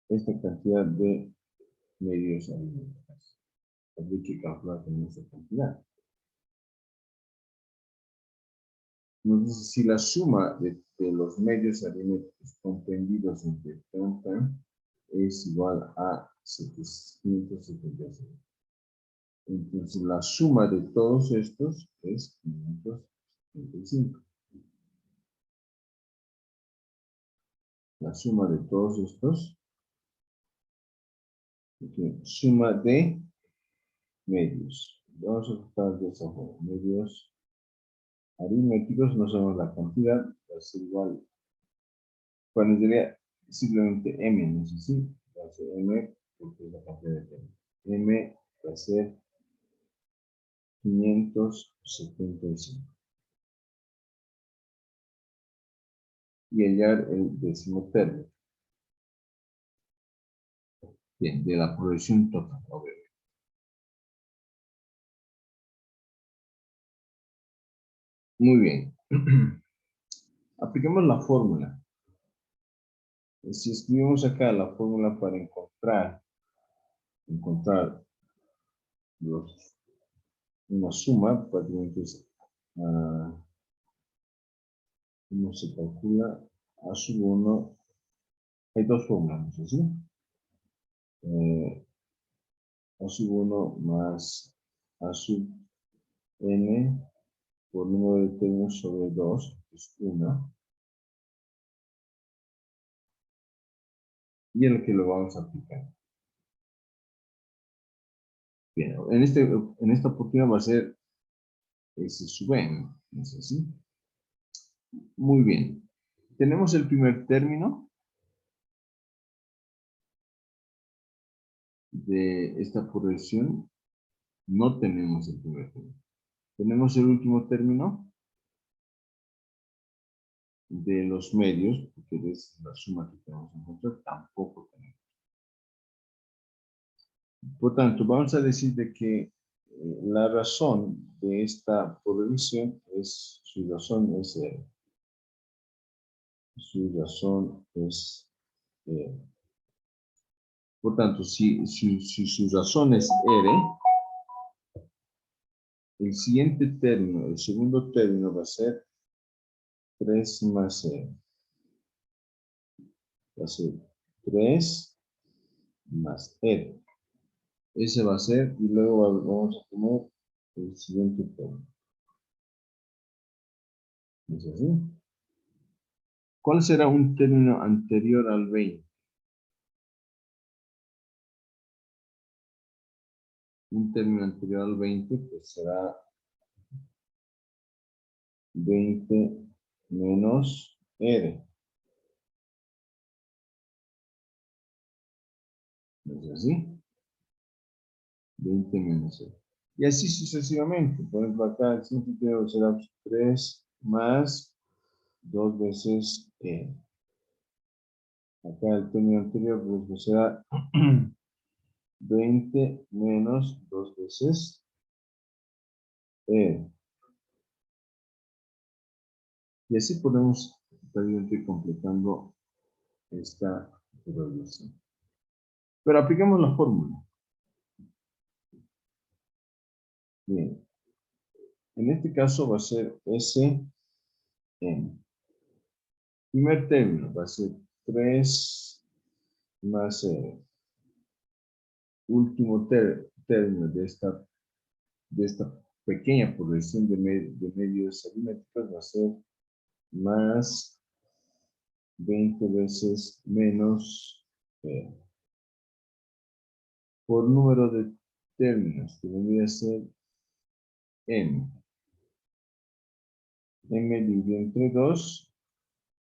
Esta cantidad de medios aritméticos. Hay que calcular también esta cantidad. Nos dice si la suma de los medios aritméticos comprendidos entre tan es igual a 776. Entonces la suma de todos estos es 575. La suma de todos estos, okay, suma de medios. Vamos a buscar de esa forma. Medios aritméticos, no sabemos la cantidad, va a ser igual. Bueno, sería simplemente m, ¿no es así? Va a ser m porque es la cantidad de m. M va a ser 575. Y hallar el décimo término. Bien, de la progresión total, obviamente. Muy bien. Apliquemos la fórmula. Si escribimos acá la fórmula para encontrar una suma, prácticamente es, ¿cómo se calcula? A sub 1, hay dos fórmulas, ¿no es así? A sub 1 más a sub n por número de términos sobre 2, es 1. Y el que lo vamos a aplicar. Bien, en esta oportunidad va a ser S sub n, ¿no es así? Muy bien. Tenemos el primer término de esta progresión. No tenemos el primer término. Tenemos el último término de los medios, porque es la suma que tenemos que encontrar, tampoco tenemos. Por tanto, vamos a decir de que la razón de esta progresión es, su razón es R. Su razón es R. Por tanto, si su razón es R, el siguiente término, el segundo término va a ser 3 más R. Va a ser 3 más R. Ese va a ser, y luego vamos a poner el siguiente término. ¿Es así? ¿Cuál será un término anterior al 20? Un término anterior al 20 pues será 20 menos R. ¿No es así? 20 menos R. Y así sucesivamente. Por ejemplo, acá el siguiente será 3 más 2 veces R. Acá el término anterior pues será 20 menos 2 veces R. Y así podemos ir completando esta relación. Pero aplicamos la fórmula. Bien. En este caso va a ser S n. Primer término va a ser 3 más R. Último término de esta pequeña progresión de medios aritméticos va a ser más 20 veces menos R. Por número de términos, que vendría a ser m. M dividido entre 2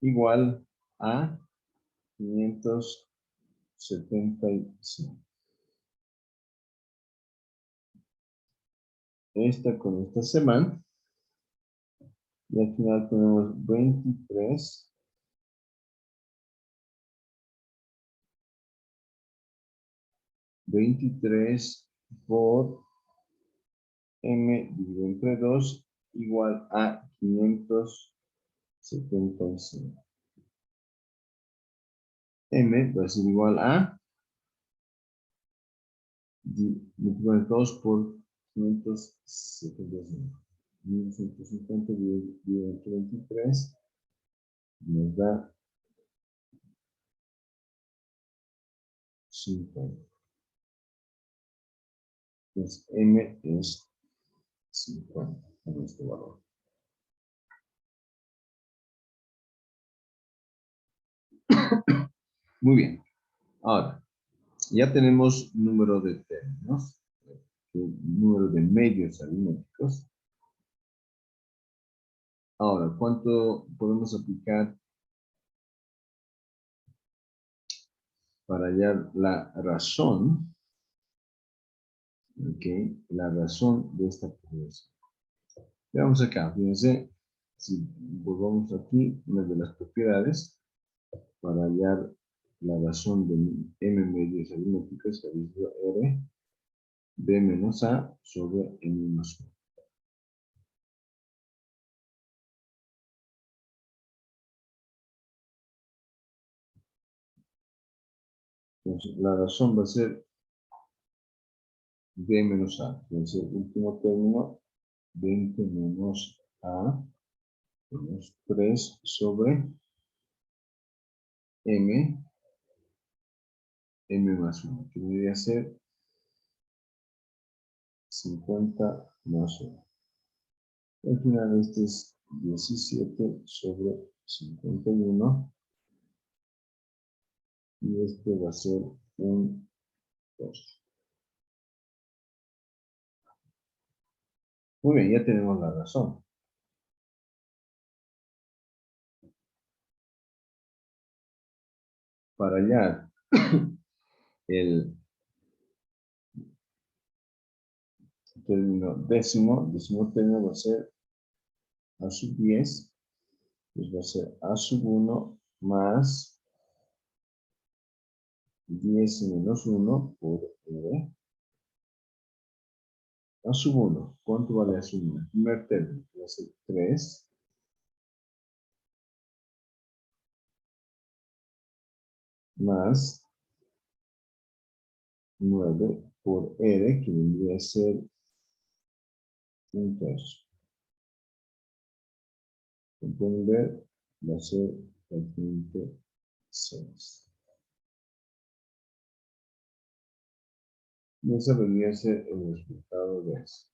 igual a 575. Esta con esta se van. Y al final tenemos 23 por m dividido entre 2 igual a 575. M va a ser igual a multiplicar 2 por 575. 1150 dividido entre 23 nos da 50. Entonces M es 50 en este valor. Muy bien. Ahora, ya tenemos número de términos, número de medios aritméticos. Ahora, ¿cuánto podemos aplicar para hallar la razón? Ok, la razón de esta progresión. Veamos acá, fíjense, si volvamos aquí, una de las propiedades para hallar la razón de m medios aritméticos, que ha sido R, B menos A sobre M más 1. Entonces, la razón va a ser B menos A. Entonces, el último término, 20 menos A, menos 3 sobre M, M más 1, que debería ser 50 más 1. Al final, este es 17 sobre 51. Y este va a ser un 2. Muy bien, ya tenemos la razón. Para hallar el término décimo término va a ser a sub 10, pues va a ser a sub 1 más 10 menos 1 por R. A sub 1, ¿cuánto vale a sub 1? El primer término va a ser 3 más 9 por R, que vendría a ser un tercio. Como pueden ver, va a ser prácticamente 6. Y ese vendría a ser el resultado de eso.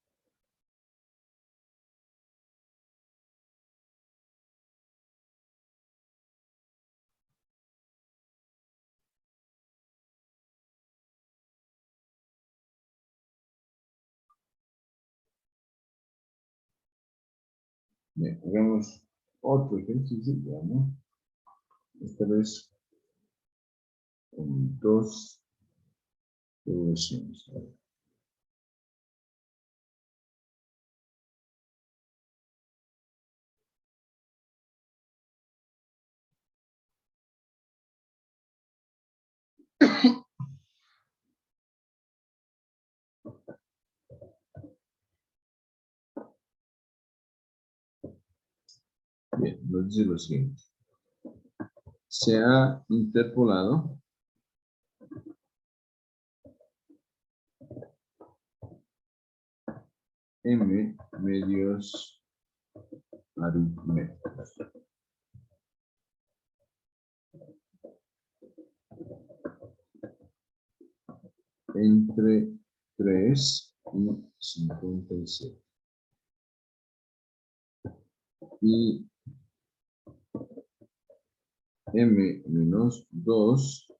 Bien, hagamos otro ejercicio, veamos. Esta vez con dos progresiones. Bien, nos dice lo siguiente. Se ha interpolado m medios aritméticos entre 3 y 57. Y m menos 2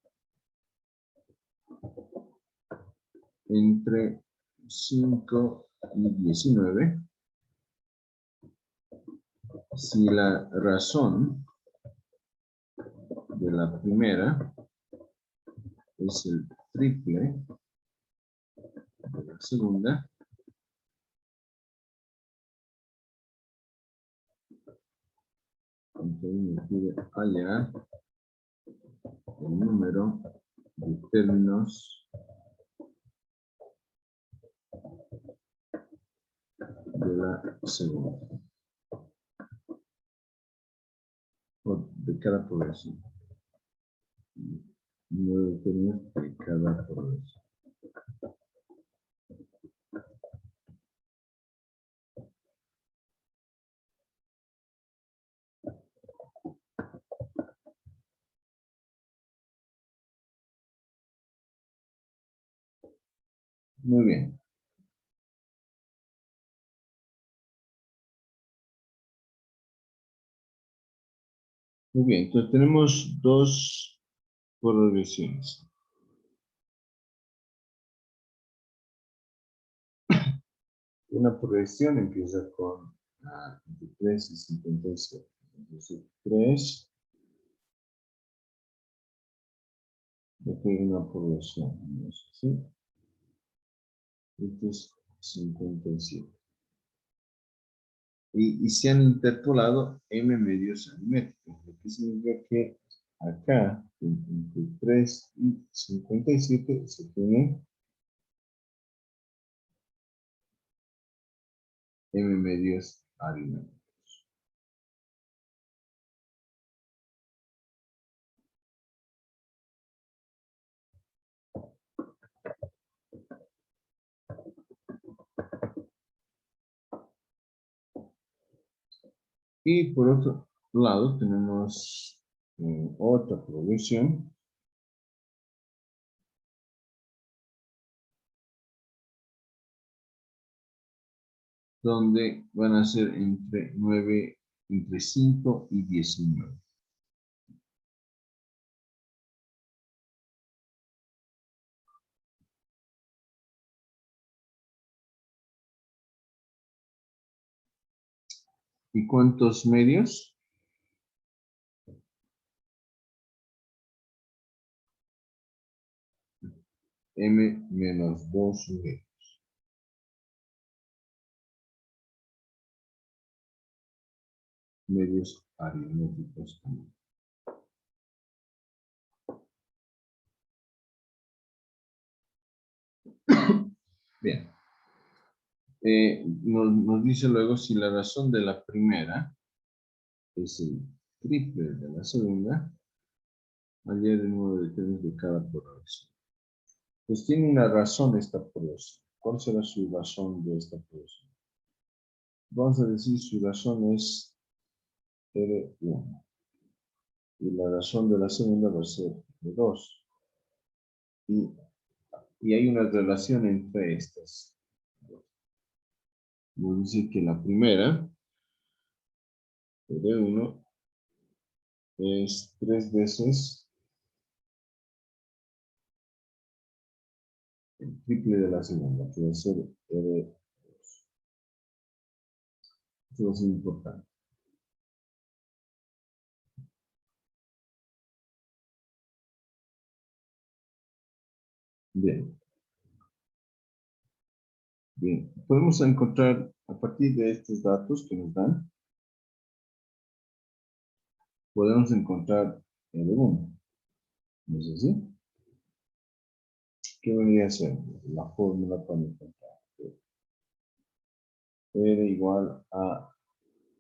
entre 5 y 19, si la razón de la primera es el triple de la segunda, entonces me pide hallar el número de términos de la segunda, o de cada progresión. Número de términos de cada progresión. Muy bien. Muy bien, entonces tenemos dos progresiones. Una progresión empieza con 23 y 57. Entonces, 3, aquí hay una progresión, ¿no es así? Este es 57. Y se han interpolado m medios aritméticos, lo que significa que acá, entre 3 y 57, se tiene m medios aritméticos. Y por otro lado tenemos otra progresión donde van a ser entre 5 y 19. ¿Y cuántos medios? M menos 2 medios aritméticos también. Bien. Nos dice luego si la razón de la primera es el triple de la segunda, hallar el número de términos de cada progresión. Pues tiene una razón esta progresión. ¿Cuál será su razón de esta progresión? Vamos a decir su razón es R1. Y la razón de la segunda va a ser R2. Y hay una relación entre estas. Nos dice que la primera, R1, es 3 veces el triple de la segunda, que va a ser R2. Esto va a ser importante. Bien. Bien. Podemos encontrar, a partir de estos datos que nos dan, podemos encontrar el 1. ¿No es así? ¿Qué vendría a ser la fórmula para encontrar? R igual a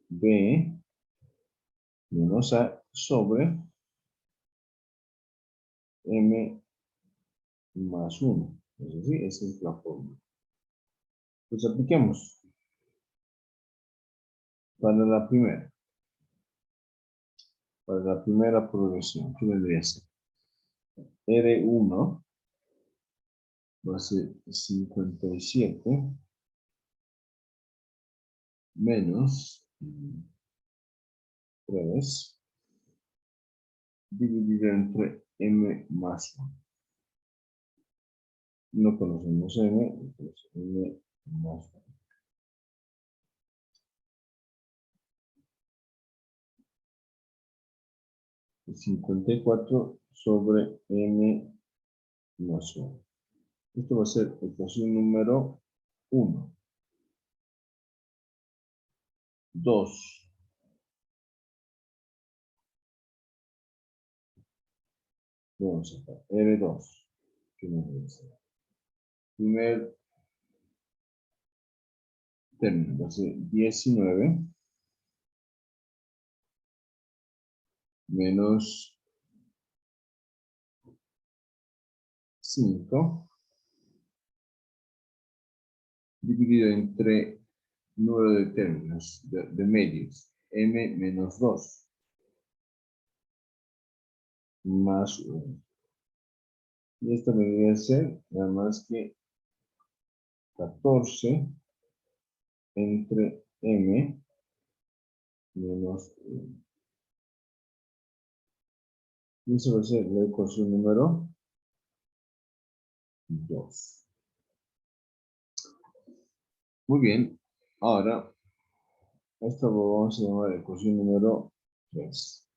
B menos A sobre M más 1. ¿No es así? Esa es la fórmula. Pues apliquemos para la primera. Para la primera progresión, ¿qué vendría a ser? R1 va a ser 57 menos 3 dividido entre M más 1. No conocemos M, entonces M más 1. 54 sobre M más 1. Esto va a ser ecuación número 1. 2. Vamos a sacar R2. ¿Qué nos dice? Primer término va a ser 19 menos 5 dividido entre número de términos, de medios, m menos 2 más 1. Y esto vendría a ser nada más que 14 entre m menos 1. Y eso va a ser la ecuación número 2. Muy bien. Ahora, esto lo vamos a llamar ecuación número 3.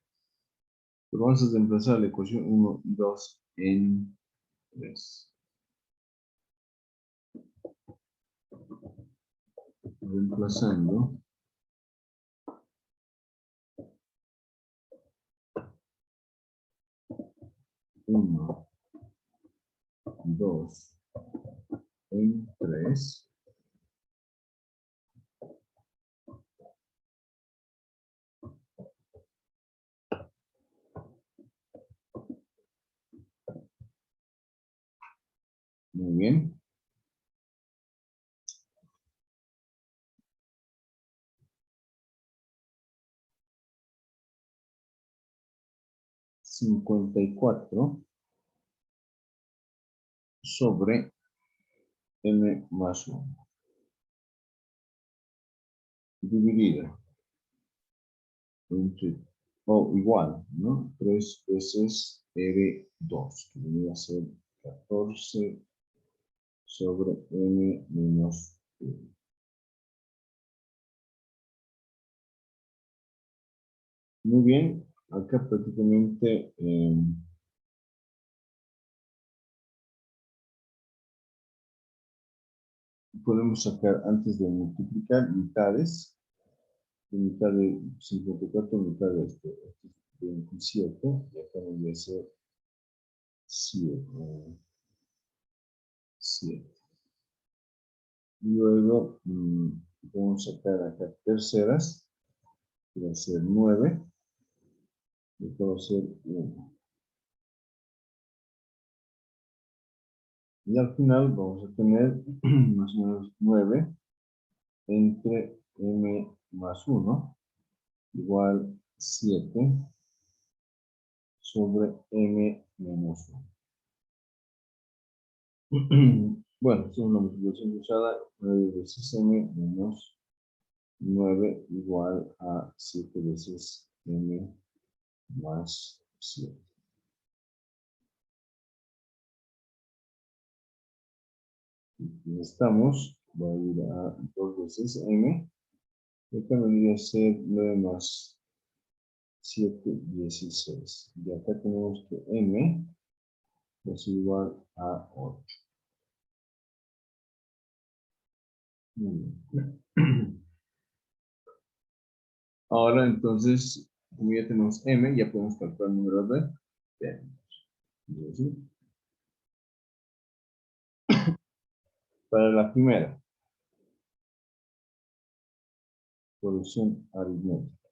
Pero vamos a reemplazar la ecuación 1 y 2 en 3. Reemplazando 1, 2 en 3. Muy bien. Cincuenta y cuatro sobre m más 1. Dividido entre, o igual, ¿no? 3 veces R2, que debería ser 14 sobre m menos 1. Muy bien, acá prácticamente podemos sacar antes de multiplicar mitades. Mitad de 54, mitad de este es 27, y acá debería ser 7. Luego vamos a sacar acá terceras, que va a ser 9, y acá va a ser 1. Y al final vamos a tener más o menos 9 entre m más 1 igual 7 sobre m menos 1. Bueno, esto es una multiplicación cruzada, 9 veces m menos 9 igual a 7 veces m más 7. Y estamos, va a ir a 2 veces m, y acá vendría a ser 9 más 7, 16. Y acá tenemos que m es igual a 8. Muy bien. Ahora entonces, como ya tenemos m, ya podemos calcular el número de términos. Es decir, para la primera, solución aritmética,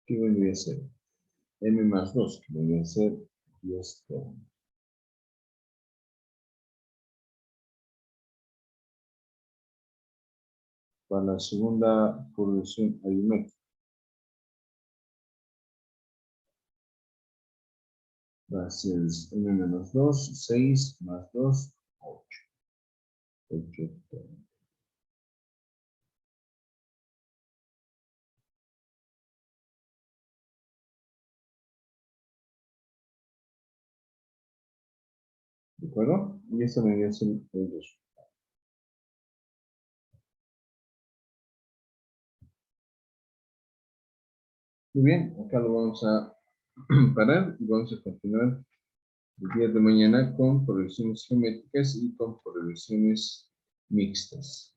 ¿qué vendría a ser? M más 2, que vendría a ser 10 términos. Para la segunda solución aritmética, va a ser m menos 2, 6 más 2, 8. 8 términos. ¿De acuerdo? Y esto vendría a ser el resultado. Muy bien, acá lo vamos a parar y vamos a continuar el día de mañana con progresiones geométricas y con progresiones mixtas.